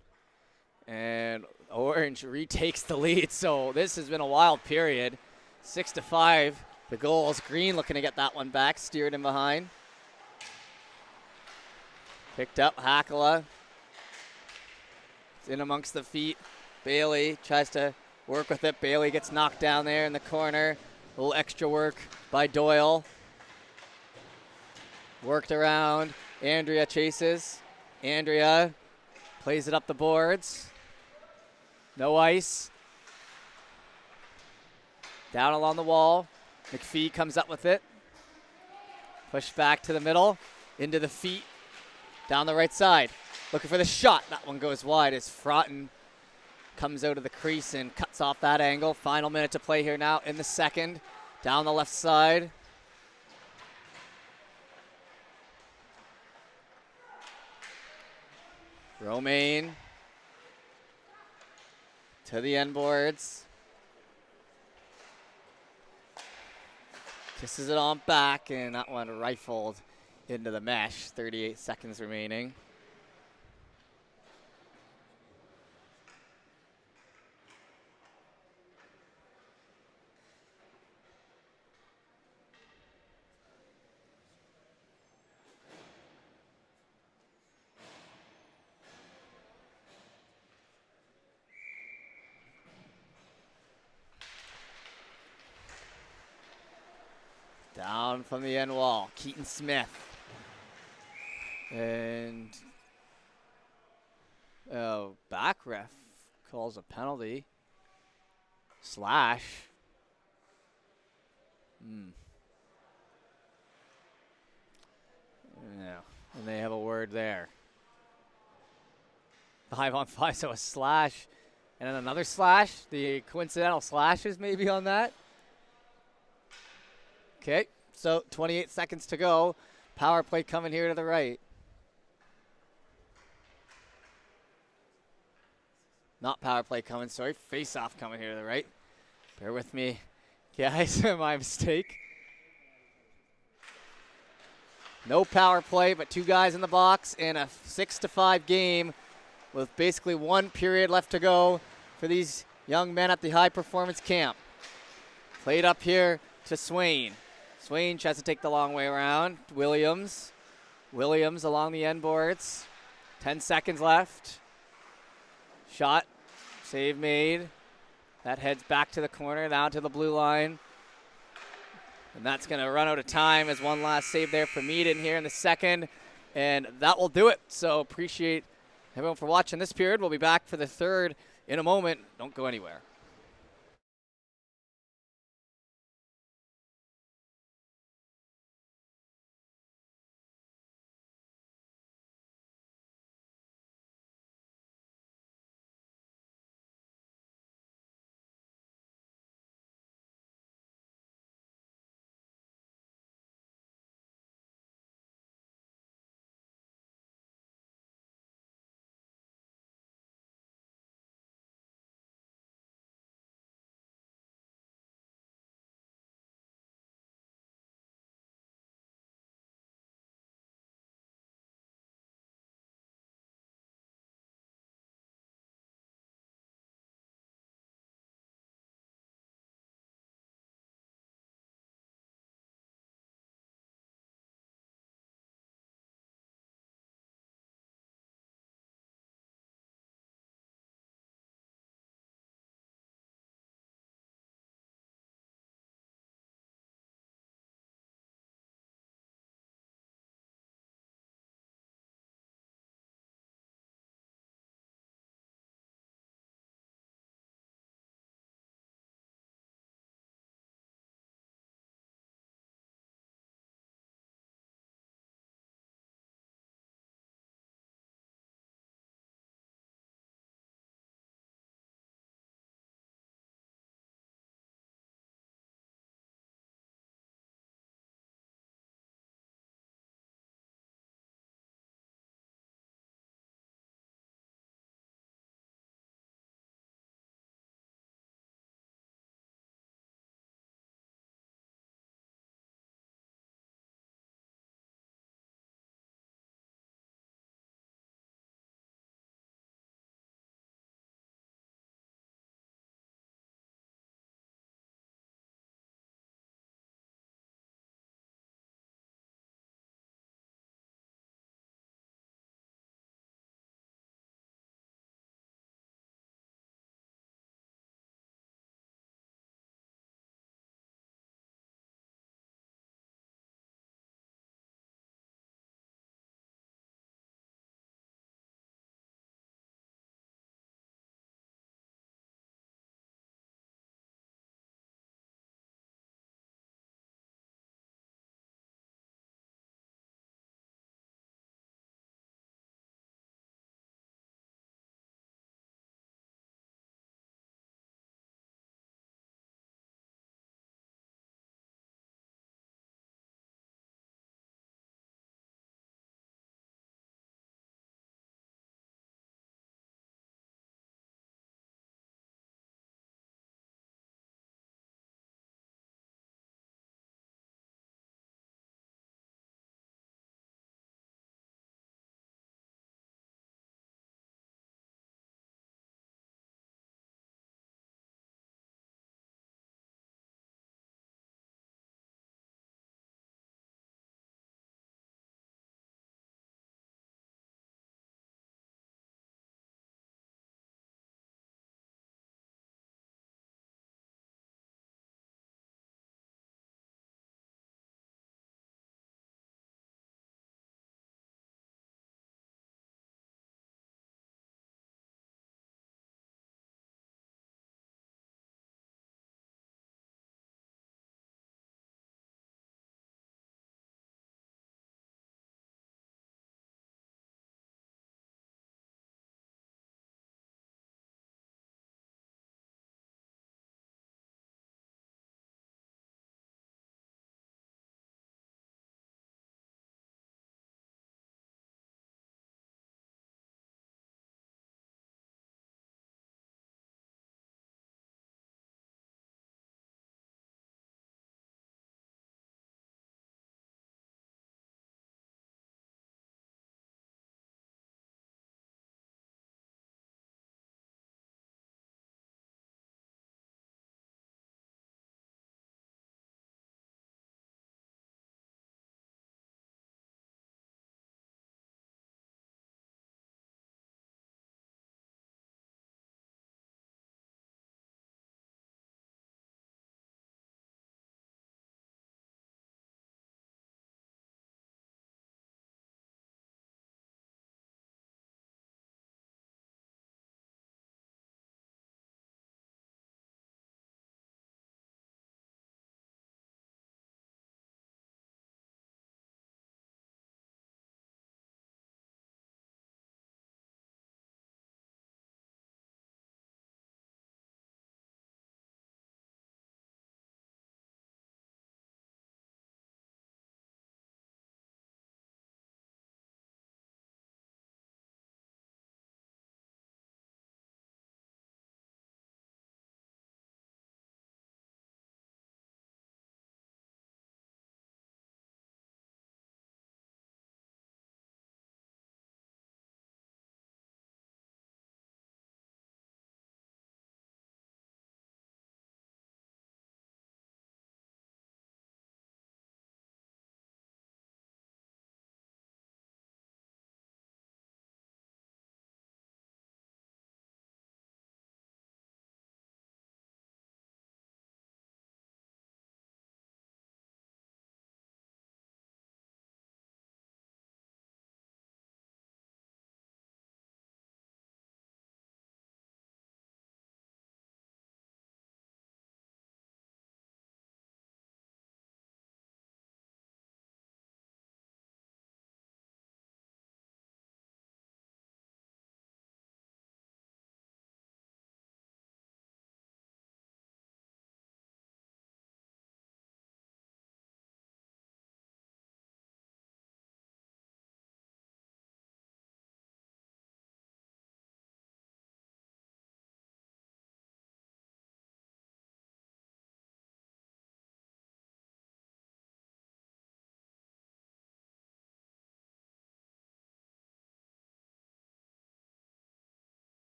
And Orange retakes the lead. So this has been a wild period. 6-5. The goals. Green looking to get that one back. Steered in behind. Picked up Hakala. It's in amongst the feet. Bailey tries to work with it. Bailey gets knocked down there in the corner. A little extra work by Doyle. Worked around. Andrea chases. Andrea plays it up the boards. No ice. Down along the wall. McPhee comes up with it. Push back to the middle. Into the feet. Down the right side. Looking for the shot. That one goes wide as Frotton comes out of the crease and cuts off that angle. Final minute to play here now in the second. Down the left side. Romaine to the end boards. Kisses it on back, and that one rifled into the mesh. 38 seconds remaining. Down from the end wall, Keaton Smith. And back ref calls a penalty. Slash. Yeah, and they have a word there. 5-on-5, so a slash and then another slash. The coincidental slashes maybe on that. Okay, so 28 seconds to go. Power play coming here to the right. Not power play coming, sorry. Face off coming here to the right. Bear with me, guys, my mistake. No power play, but 2 guys in the box in a 6-5 game with basically 1 period left to go for these young men at the high performance camp. Played up here to Swain. Swain tries to take the long way around. Williams along the end boards. 10 seconds left. Shot. Save made. That heads back to the corner, down to the blue line. And that's going to run out of time as one last save there for Meaden here in the second. And that will do it. So appreciate everyone for watching this period. We'll be back for the third in a moment. Don't go anywhere.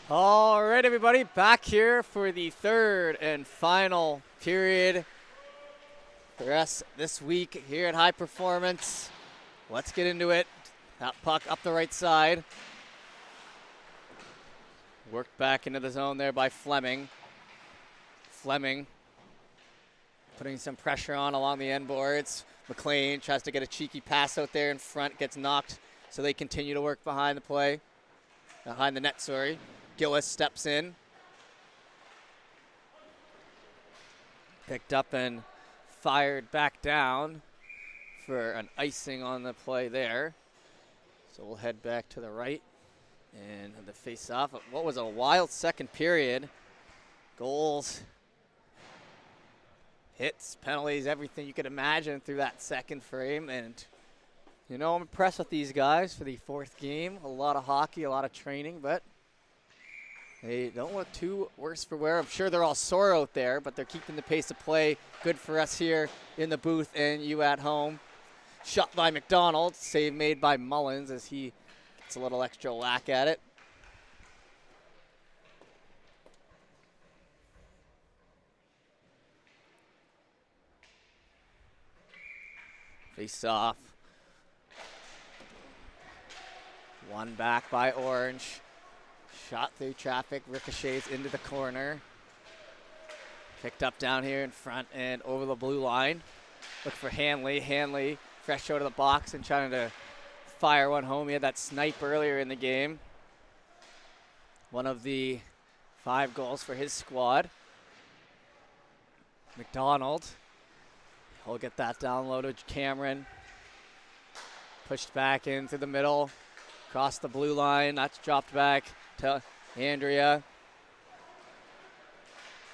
All right, everybody, back here for the third and final period for us this week here at High Performance. Let's get into it. That puck up the right side. Worked back into the zone there by Fleming. Fleming putting some pressure on along the end boards. McLean tries to get a cheeky pass out there in front, gets knocked, so they continue to work behind the net, sorry. Gillis steps in. Picked up and fired back down for an icing on the play there. So we'll head back to the right and the face-off. What was a wild second period. Goals, hits, penalties, everything you could imagine through that second frame. And, you know, I'm impressed with these guys for the fourth game. A lot of hockey, a lot of training, but they don't look too worse for wear. I'm sure they're all sore out there, but they're keeping the pace of play. Good for us here in the booth and you at home. Shot by McDonald, save made by Mullins as he gets a little extra whack at it. Face off. One back by Orange. Shot through traffic, ricochets into the corner. Picked up down here in front and over the blue line. Look for Hanley. Hanley fresh out of the box and trying to fire one home. He had that snipe earlier in the game. One of the 5 goals for his squad. McDonald. He'll get that down low to Cameron. Pushed back into the middle. Across the blue line. That's dropped back to Andrea.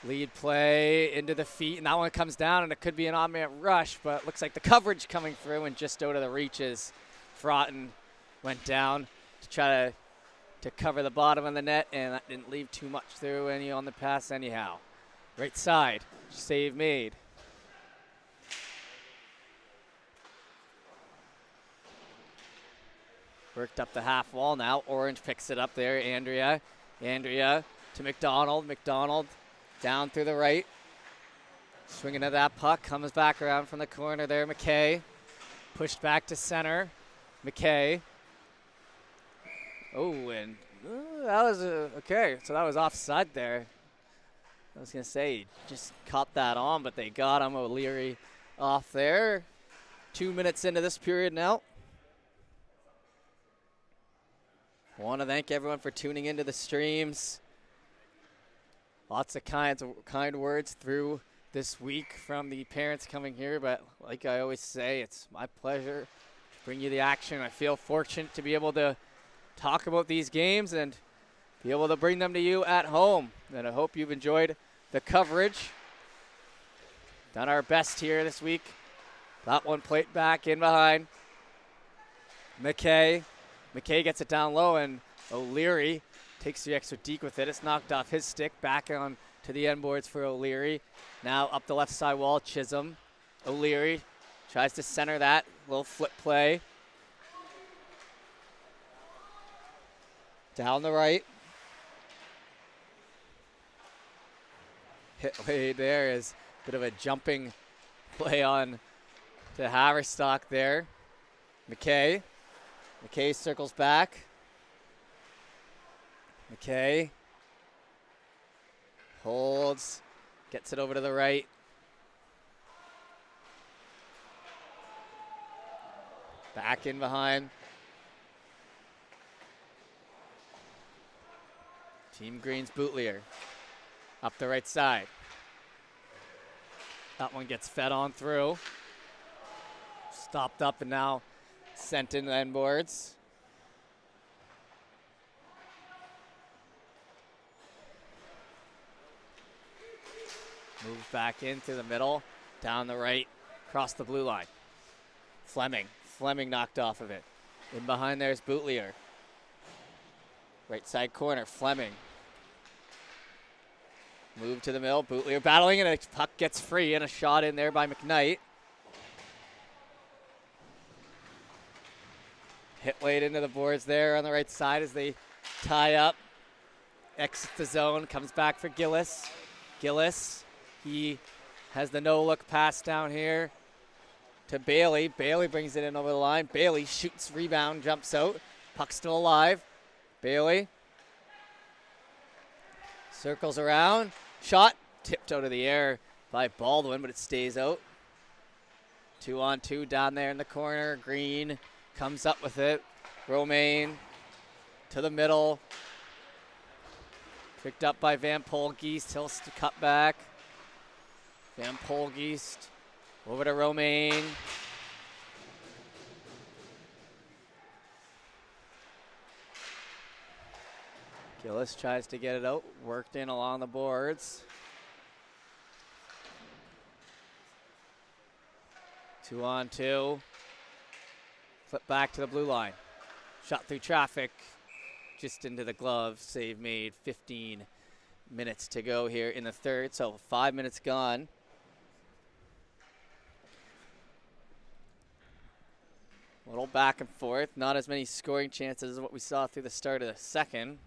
Lead play into the feet, and that one comes down, and it could be an odd-man rush, but looks like the coverage coming through and just out of the reaches. Fraughton went down to try to cover the bottom of the net, and that didn't leave too much through any on the pass anyhow. Right side, save made. Worked up the half wall now. Orange picks it up there. Andrea to McDonald. McDonald down through the right. Swinging at that puck. Comes back around from the corner there. McKay. Pushed back to center. McKay. Oh, and that was okay. So that was offside there. I was going to say, he just caught that on, but they got him. O'Leary off there. 2 minutes into this period now. I want to thank everyone for tuning into the streams. Lots of kind words through this week from the parents coming here, but like I always say, it's my pleasure to bring you the action. I feel fortunate to be able to talk about these games and be able to bring them to you at home. And I hope you've enjoyed the coverage. Done our best here this week. That one plate back in behind. McKay gets it down low, and O'Leary takes the extra deke with it. It's knocked off his stick, back on to the end boards for O'Leary. Now up the left side wall, Chisholm. O'Leary tries to center that. Little flip play. Down the right. Hit way there is a bit of a jumping play on to Haverstock there. McKay circles back. McKay holds, gets it over to the right. Back in behind. Team Green's Bootlier up the right side. That one gets fed on through. Stopped up and now sent in the end boards. Moves back into the middle, down the right, across the blue line. Fleming knocked off of it. In behind there is Bootlier. Right side corner, Fleming. Move to the middle, Bootlier battling, and a puck gets free, and a shot in there by McKnight. Hit late into the boards there on the right side as they tie up. exits the zone, comes back for Gillis. Gillis, he has the no-look pass down here to Bailey. Bailey brings it in over the line. Bailey shoots, rebound, jumps out. Puck still alive. Bailey circles around. Shot tipped out of the air by Baldwin, but it stays out. 2-on-2 down there in the corner. Green comes up with it. Romaine to the middle. Picked up by Van Polgeest. He'll cut back. Van Polgeest over to Romaine. Gillis tries to get it out. Worked in along the boards. 2-on-2. Flip back to the blue line. Shot through traffic. Just into the glove. Save made. 15 minutes to go here in the third. So 5 minutes gone. A little back and forth. Not as many scoring chances as what we saw through the start of the second.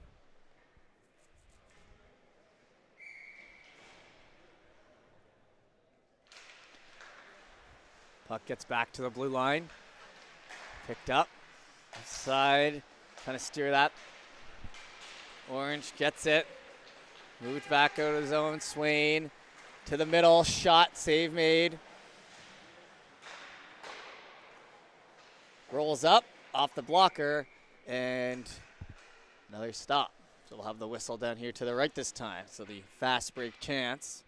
Puck gets back to the blue line. Picked up. Side. Trying to steer that. Orange gets it. Moved back out of the zone. Swain to the middle. Shot. Save made. Rolls up off the blocker. And another stop. So we'll have the whistle down here to the right this time. So the fast break chance.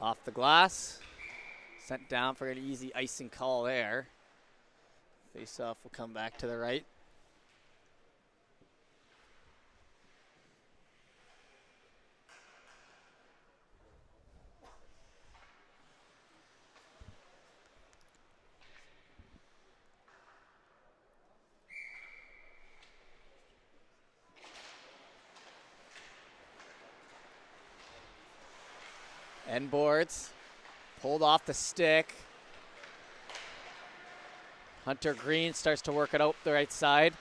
Off the glass. Sent down for an easy icing call there. Face-off will come back to the right. End boards. Pulled off the stick. Hunter Green starts to work it out the right side.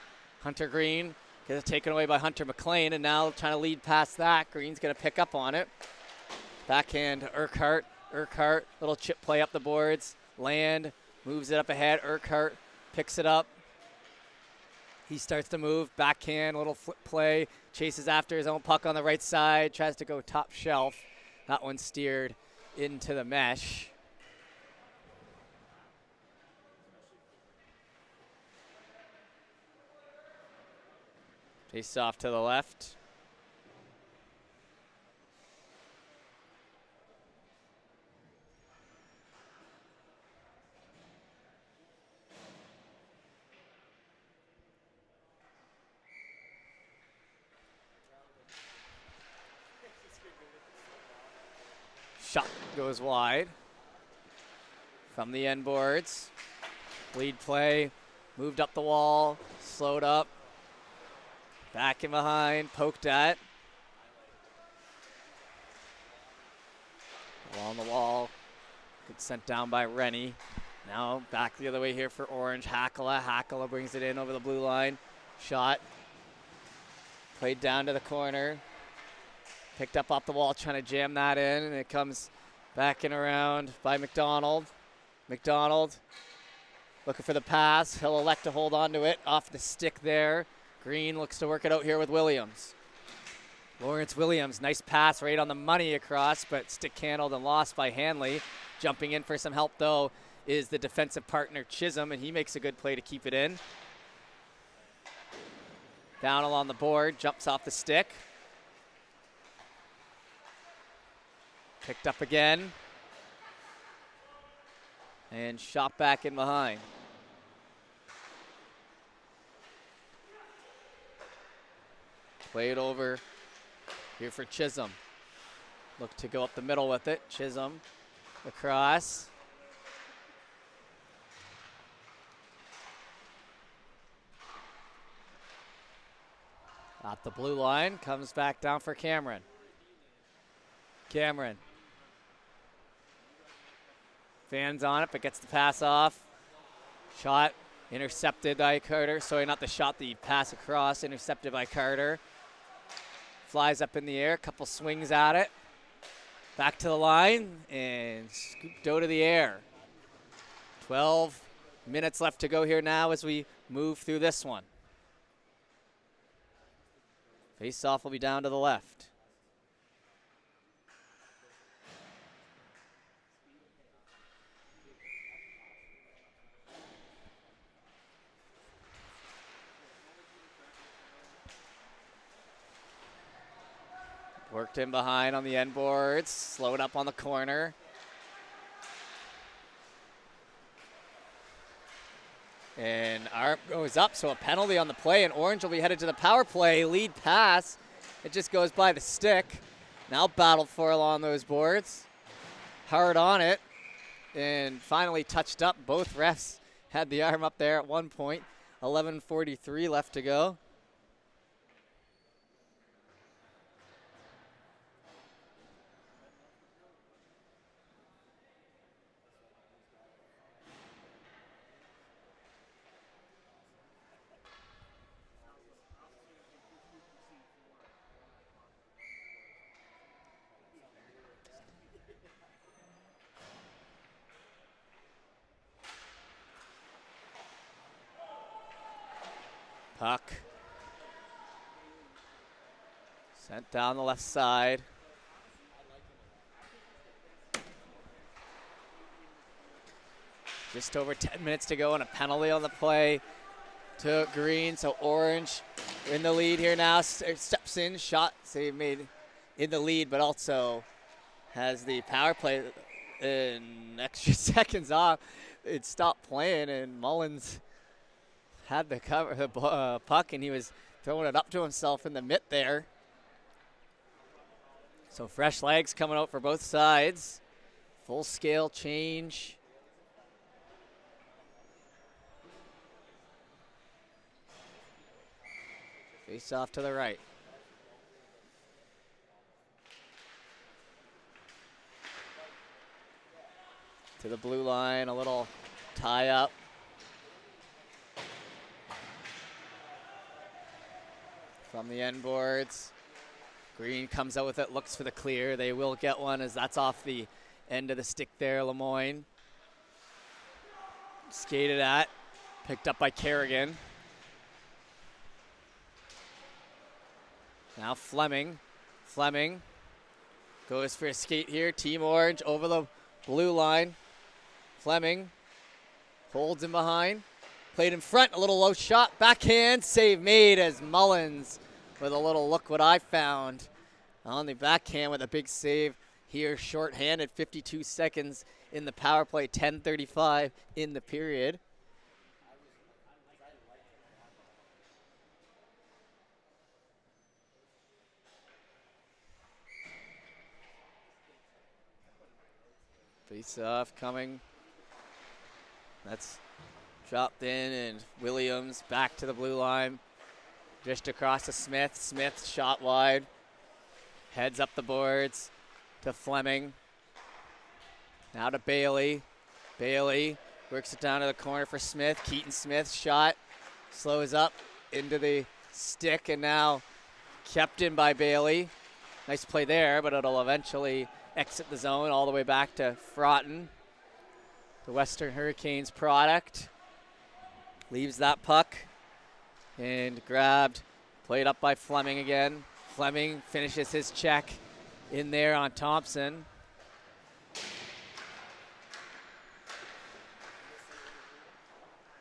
Hunter Green gets it taken away by Hunter McLean, and now trying to lead past that. Green's going to pick up on it. Backhand to Urquhart. Urquhart, little chip play up the boards. Land, moves it up ahead. Urquhart picks it up. He starts to move. Backhand, little flip play. Chases after his own puck on the right side. Tries to go top shelf. That one steered into the mesh. Face off to the left. Shot goes wide from the end boards. Lead play, moved up the wall, slowed up, back in behind, poked at. Along the wall, gets sent down by Rennie. Now back the other way here for Orange. Hackala brings it in over the blue line. Shot, played down to the corner. Picked up off the wall, trying to jam that in, and it comes back and around by McDonald. McDonald looking for the pass. He'll elect to hold on to it off the stick there. Green looks to work it out here with Williams. Lawrence Williams, nice pass right on the money across, but stick handled and lost by Hanley. Jumping in for some help, though, is the defensive partner Chisholm, and he makes a good play to keep it in. Down along the board, jumps off the stick. Picked up again. And shot back in behind. Played over here for Chisholm. Look to go up the middle with it. Chisholm across. At the blue line, comes back down for Cameron. Cameron. Fans on it, but gets the pass off. Shot intercepted by Carter. Sorry, not the shot, the pass across, intercepted by Carter. Flies up in the air, couple swings at it. Back to the line, and scooped out of the air. 12 minutes left to go here now as we move through this one. Face-off will be down to the left. Worked in behind on the end boards, slowed up on the corner. And arm goes up, so a penalty on the play, and Orange will be headed to the power play. Lead pass, it just goes by the stick. Now battled for along those boards. Hard on it, and finally touched up. Both refs had the arm up there at one point. 11:43 left to go. Puck sent down the left side. Just over 10 minutes to go and a penalty on the play to Green. So Orange in the lead here now. Steps in, shot save made in the lead, but also has the power play in extra seconds off. It stopped playing, and Mullins had the cover, the puck, and he was throwing it up to himself in the mitt there. So fresh legs coming out for both sides. Full scale change. Face off to the right. To the blue line, a little tie up. From the end boards. Green comes out with it, looks for the clear. They will get one as that's off the end of the stick there, Lemoyne. Skated at, picked up by Kerrigan. Now Fleming. Fleming goes for a skate here. Team Orange over the blue line. Fleming holds him behind. Played in front, a little low shot, backhand, save made as Mullins with a little look what I found on the backhand with a big save here, shorthanded, 52 seconds in the power play, 10:35 in the period. Face off coming. That's dropped in, and Williams back to the blue line. Just across to Smith. Smith shot wide. Heads up the boards to Fleming. Now to Bailey. Bailey works it down to the corner for Smith. Keaton Smith shot. Slows up into the stick, and now kept in by Bailey. Nice play there, but it'll eventually exit the zone all the way back to Frotton. The Western Hurricanes product. Leaves that puck and grabbed, played up by Fleming again. Fleming finishes his check in there on Thompson.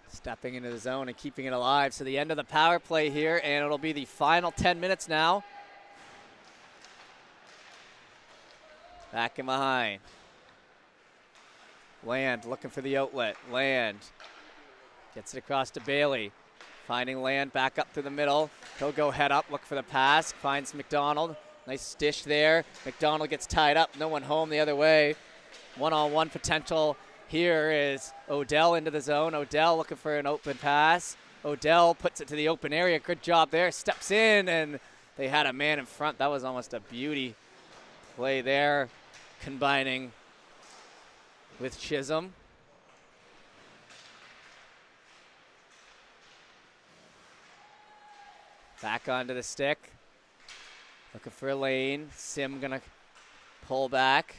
Stepping into the zone and keeping it alive. So the end of the power play here, and it'll be the final 10 minutes now. Back in behind. Land looking for the outlet. Land gets it across to Bailey. Finding Land back up to the middle. He'll go head up, look for the pass. Finds McDonald. Nice dish there. McDonald gets tied up. No one home the other way. One-on-one potential here is Odell into the zone. Odell looking for an open pass. Odell puts it to the open area. Good job there. Steps in, and they had a man in front. That was almost a beauty play there, combining with Chisholm. Back onto the stick. Looking for a lane. Sim gonna pull back.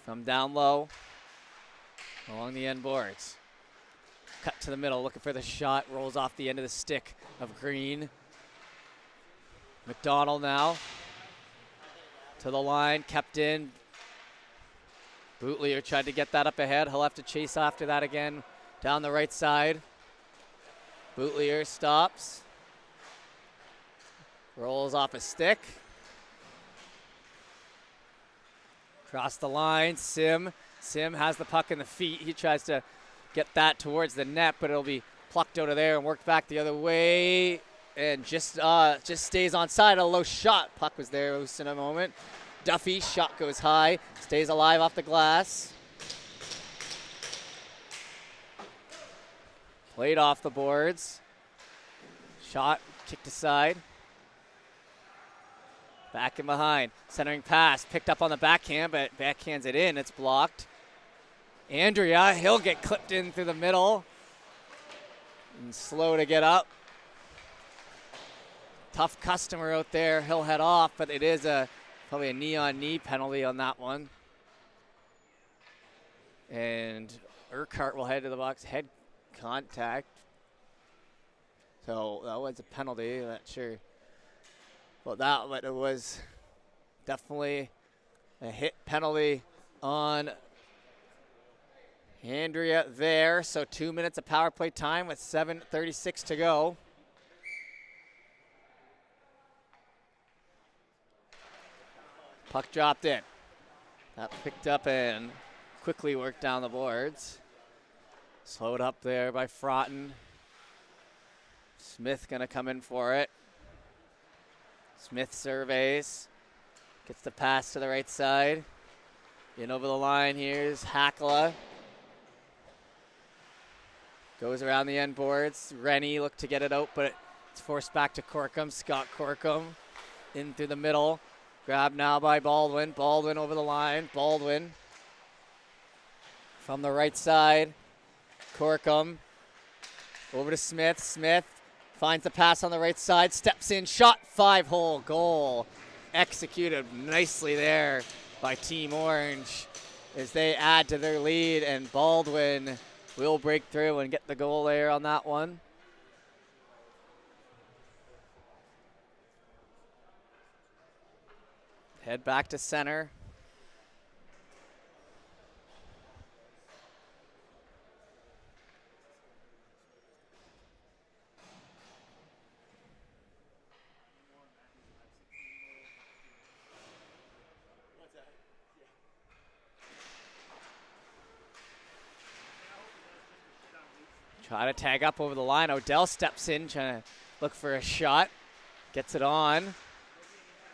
From down low. Along the end boards. Cut to the middle, looking for the shot. Rolls off the end of the stick of Green. McDonald now. To the line, kept in. Bootlier tried to get that up ahead. He'll have to chase after that again. Down the right side. Bootlier stops. Rolls off a stick. Across the line, Sim. Sim has the puck in the feet. He tries to get that towards the net, but it'll be plucked out of there and worked back the other way. And just stays on side. A low shot. Puck was there in a moment. Duffy, shot goes high. Stays alive off the glass. Played off the boards. Shot, kicked aside. Back and behind. Centering pass. Picked up on the backhand, but backhands it in. It's blocked. Andrea, he'll get clipped in through the middle. And slow to get up. Tough customer out there. He'll head off, but it is probably a knee-on-knee penalty on that one. And Urquhart will head to the box. Head contact. So that was a penalty. Not sure about that, but it was definitely a hit penalty on Andrea there. So 2 minutes of power play time with 7:36 to go. Puck dropped in. That picked up and quickly worked down the boards. Slowed up there by Frotton. Smith gonna come in for it. Smith surveys. Gets the pass to the right side. In over the line, here's Hackla. Goes around the end boards. Rennie looked to get it out, but it's forced back to Corkum. Scott Corkum in through the middle. Grabbed now by Baldwin. Baldwin over the line. Baldwin from the right side. Corkum over to Smith. Smith finds the pass on the right side. Steps in. Shot. 5-hole goal. Executed nicely there by Team Orange as they add to their lead, and Baldwin will break through and get the goal there on that one. Head back to center. Try to tag up over the line. Odell steps in, trying to look for a shot. Gets it on.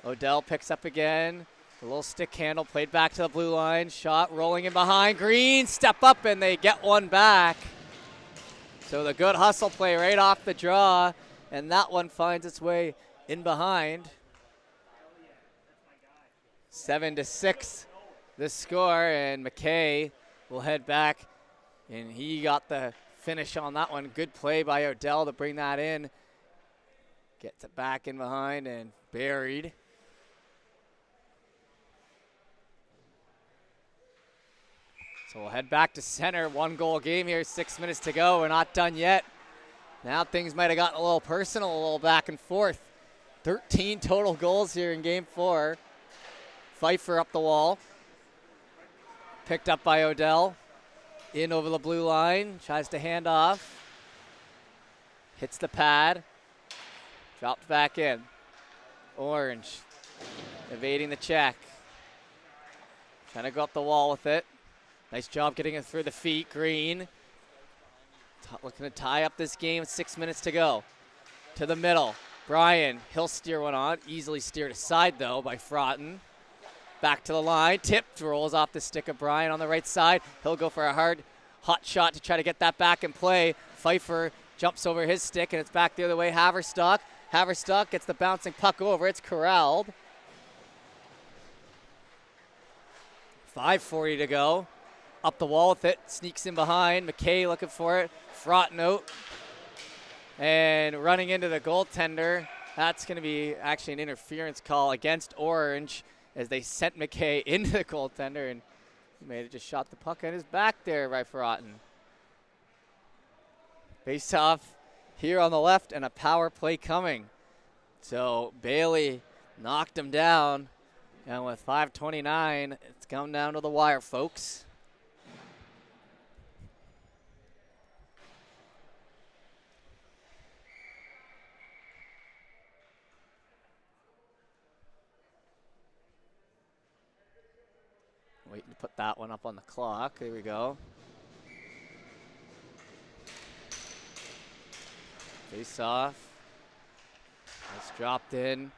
Odell picks up again. A little stick handle, played back to the blue line. Shot rolling in behind. Green, step up, and they get one back. So the good hustle play right off the draw, and that one finds its way in behind. 7-6 the score, and McKay will head back, and he got the finish on that one. Good play by Odell to bring that in. Gets it back in behind and buried. So we'll head back to center. 1-goal game here, 6 minutes to go. We're not done yet. Now things might have gotten a little personal, a little back and forth. 13 total goals here in game 4. Pfeiffer up the wall. Picked up by Odell. In over the blue line. Tries to hand off. Hits the pad. Dropped back in. Orange evading the check. Trying to go up the wall with it. Nice job getting it through the feet. Green looking to tie up this game with 6 minutes to go. To the middle. Brian, he'll steer one on. Easily steered aside, though, by Frotton. Back to the line. Tipped, rolls off the stick of Brian on the right side. He'll go for a Hot shot to try to get that back in play. Pfeiffer jumps over his stick, and it's back the other way. Haverstock gets the bouncing puck over. It's corralled. 5:40 to go. Up the wall with it. Sneaks in behind. McKay looking for it. Frotnote. And running into the goaltender. That's going to be actually an interference call against Orange as they sent McKay into the goaltender, and he may have just shot the puck on his back there by Frotten. Face off here on the left and a power play coming. So Bailey knocked him down, and with 5:29, it's come down to the wire, folks. Waiting to put that one up on the clock. There we go. Face off. It's dropped in.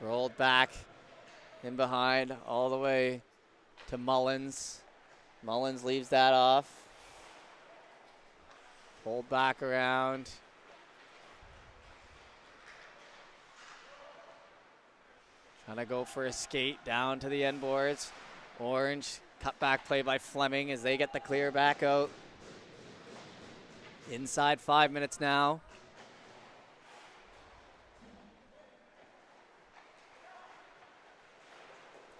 Rolled back in behind all the way to Mullins. Mullins leaves that off. Pulled back around. Trying to go for a skate down to the end boards. Orange, cut back play by Fleming as they get the clear back out. Inside 5 minutes now.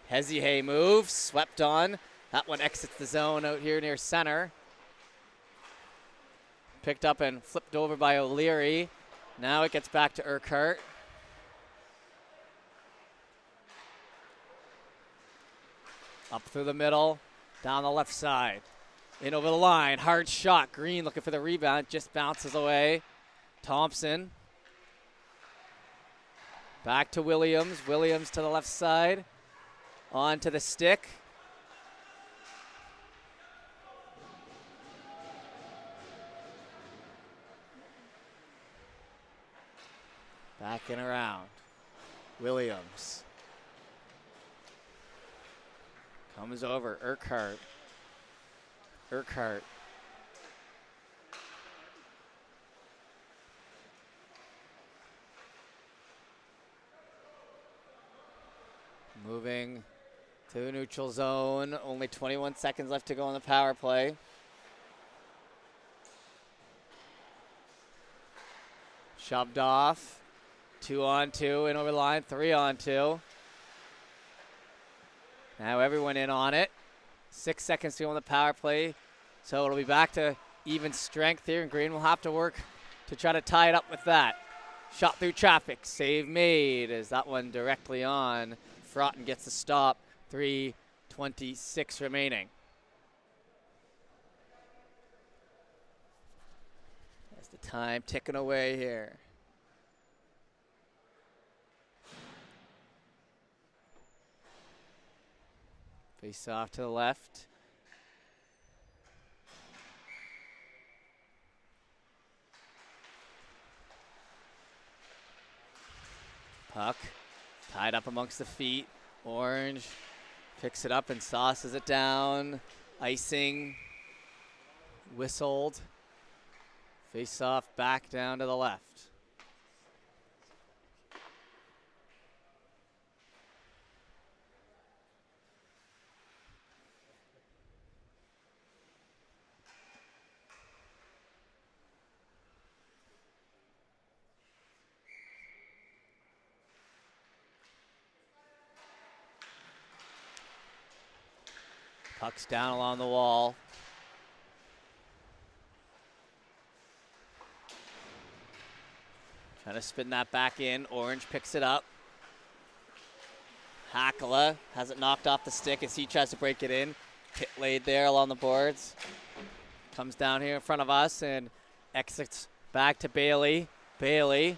Hesihay moves, swept on. That one exits the zone out here near center. Picked up and flipped over by O'Leary. Now it gets back to Urquhart. Up through the middle, down the left side. In over the line, hard shot. Green looking for the rebound, just bounces away. Thompson. Back to Williams. Williams to the left side. On to the stick. Back and around. Williams. Comes over, Urquhart. Moving to the neutral zone. Only 21 seconds left to go on the power play. Shoved off. 2-on-2 in over the line. 3-on-2. Now everyone in on it. 6 seconds to go on the power play. So it'll be back to even strength here, and Green will have to work to try to tie it up with that. Shot through traffic. Save made as that one directly on. Frotten gets the stop. 3:26 remaining. That's the time ticking away here. Face off to the left. Puck tied up amongst the feet. Orange picks it up and sauces it down. Icing. Whistled. Face off back down to the left. Puck's down along the wall. Trying to spin that back in. Orange picks it up. Hakala has it knocked off the stick as he tries to break it in. Pit laid there along the boards. Comes down here in front of us and exits back to Bailey. Bailey.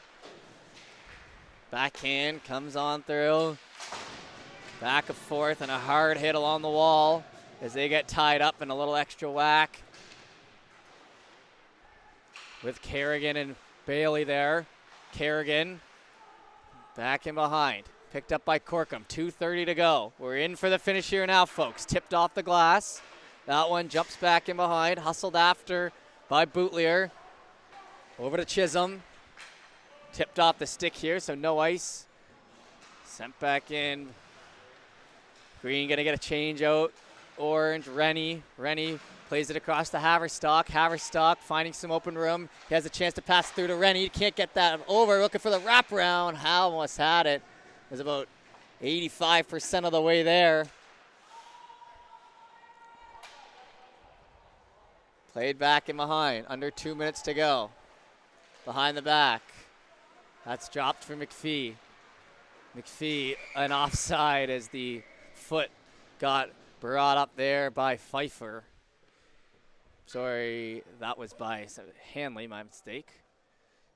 Backhand comes on through. Back and forth and a hard hit along the wall as they get tied up in a little extra whack. With Kerrigan and Bailey there. Kerrigan back in behind. Picked up by Corkum. 2:30 to go. We're in for the finish here now, folks. Tipped off the glass. That one jumps back in behind, hustled after by Bootlier. Over to Chisholm. Tipped off the stick here, so no ice. Sent back in. Green gonna get a change out. Orange, Rennie plays it across to Haverstock. Haverstock finding some open room. He has a chance to pass through to Rennie. Can't get that over. Looking for the wraparound. Howe almost had it. It was about 85% of the way there. Played back in behind. Under 2 minutes to go. Behind the back. That's dropped for McPhee. McPhee an offside as the foot got brought up there by Pfeiffer. Sorry, that was by Hanley, my mistake.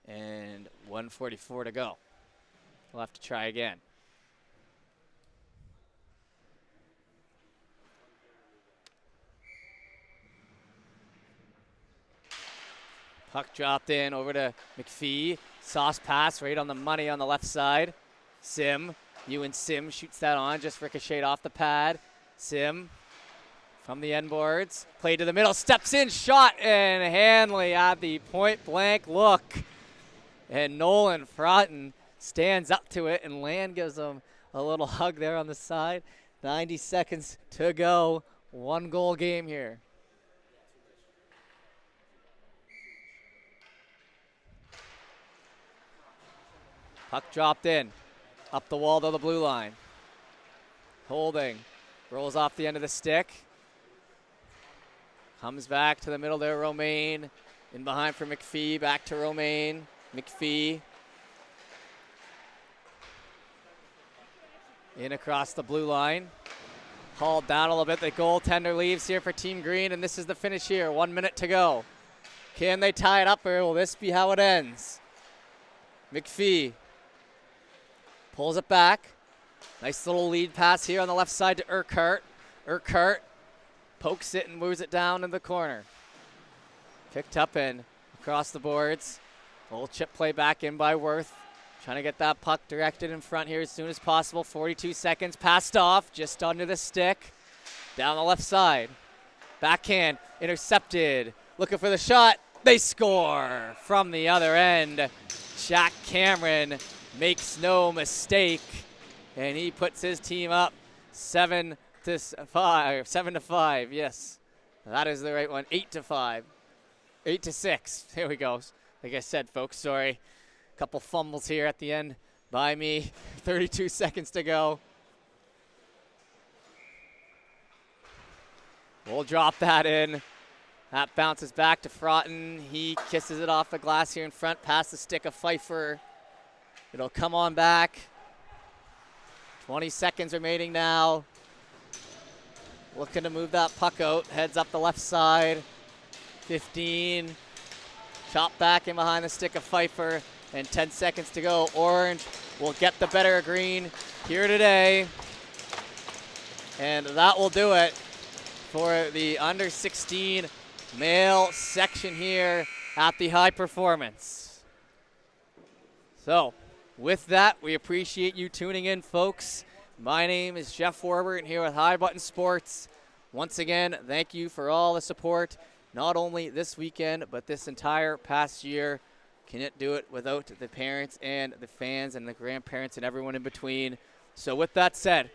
And 1:44 to go. We'll have to try again. Puck dropped in over to McPhee. Sauce pass right on the money on the left side. Sim, Ewan Sim shoots that on, just ricocheted off the pad. Sim from the end boards, played to the middle, steps in, shot, and Hanley at the point blank look. And Nolan Froughton stands up to it, and Land gives him a little hug there on the side. 90 seconds to go. 1 goal game here. Puck dropped in, up the wall to the blue line. Holding, rolls off the end of the stick. Comes back to the middle there, Romaine. In behind for McPhee, back to Romaine. McPhee. In across the blue line. Hauled down a little bit, the goaltender leaves here for Team Green, and this is the finish here, 1 minute to go. Can they tie it up, or will this be how it ends? McPhee. Pulls it back. Nice little lead pass here on the left side to Urquhart. Urquhart pokes it and moves it down in the corner. Picked up and across the boards. Little chip play back in by Worth. Trying to get that puck directed in front here as soon as possible. 42 seconds. Passed off just under the stick. Down the left side. Backhand intercepted. Looking for the shot. They score from the other end. Jack Cameron makes no mistake, and he puts his team up 7-5. 7-5, yes. That is the right one. 8-5. 8-6. There we go. Like I said, folks, sorry. Couple fumbles here at the end by me. 32 seconds to go. We'll drop that in. That bounces back to Froughton. He kisses it off the glass here in front, past the stick of Pfeiffer. It'll come on back. 20 seconds remaining now. Looking to move that puck out. Heads up the left side. 15. Chop back in behind the stick of Pfeiffer. And 10 seconds to go. Orange will get the better of Green here today. And that will do it for the under 16 male section here at the High Performance. So, with that, we appreciate you tuning in, folks. My name is Jeff Warbert, here with High Button Sports. Once again, thank you for all the support, not only this weekend, but this entire past year. Can't do it without the parents and the fans and the grandparents and everyone in between. So with that said,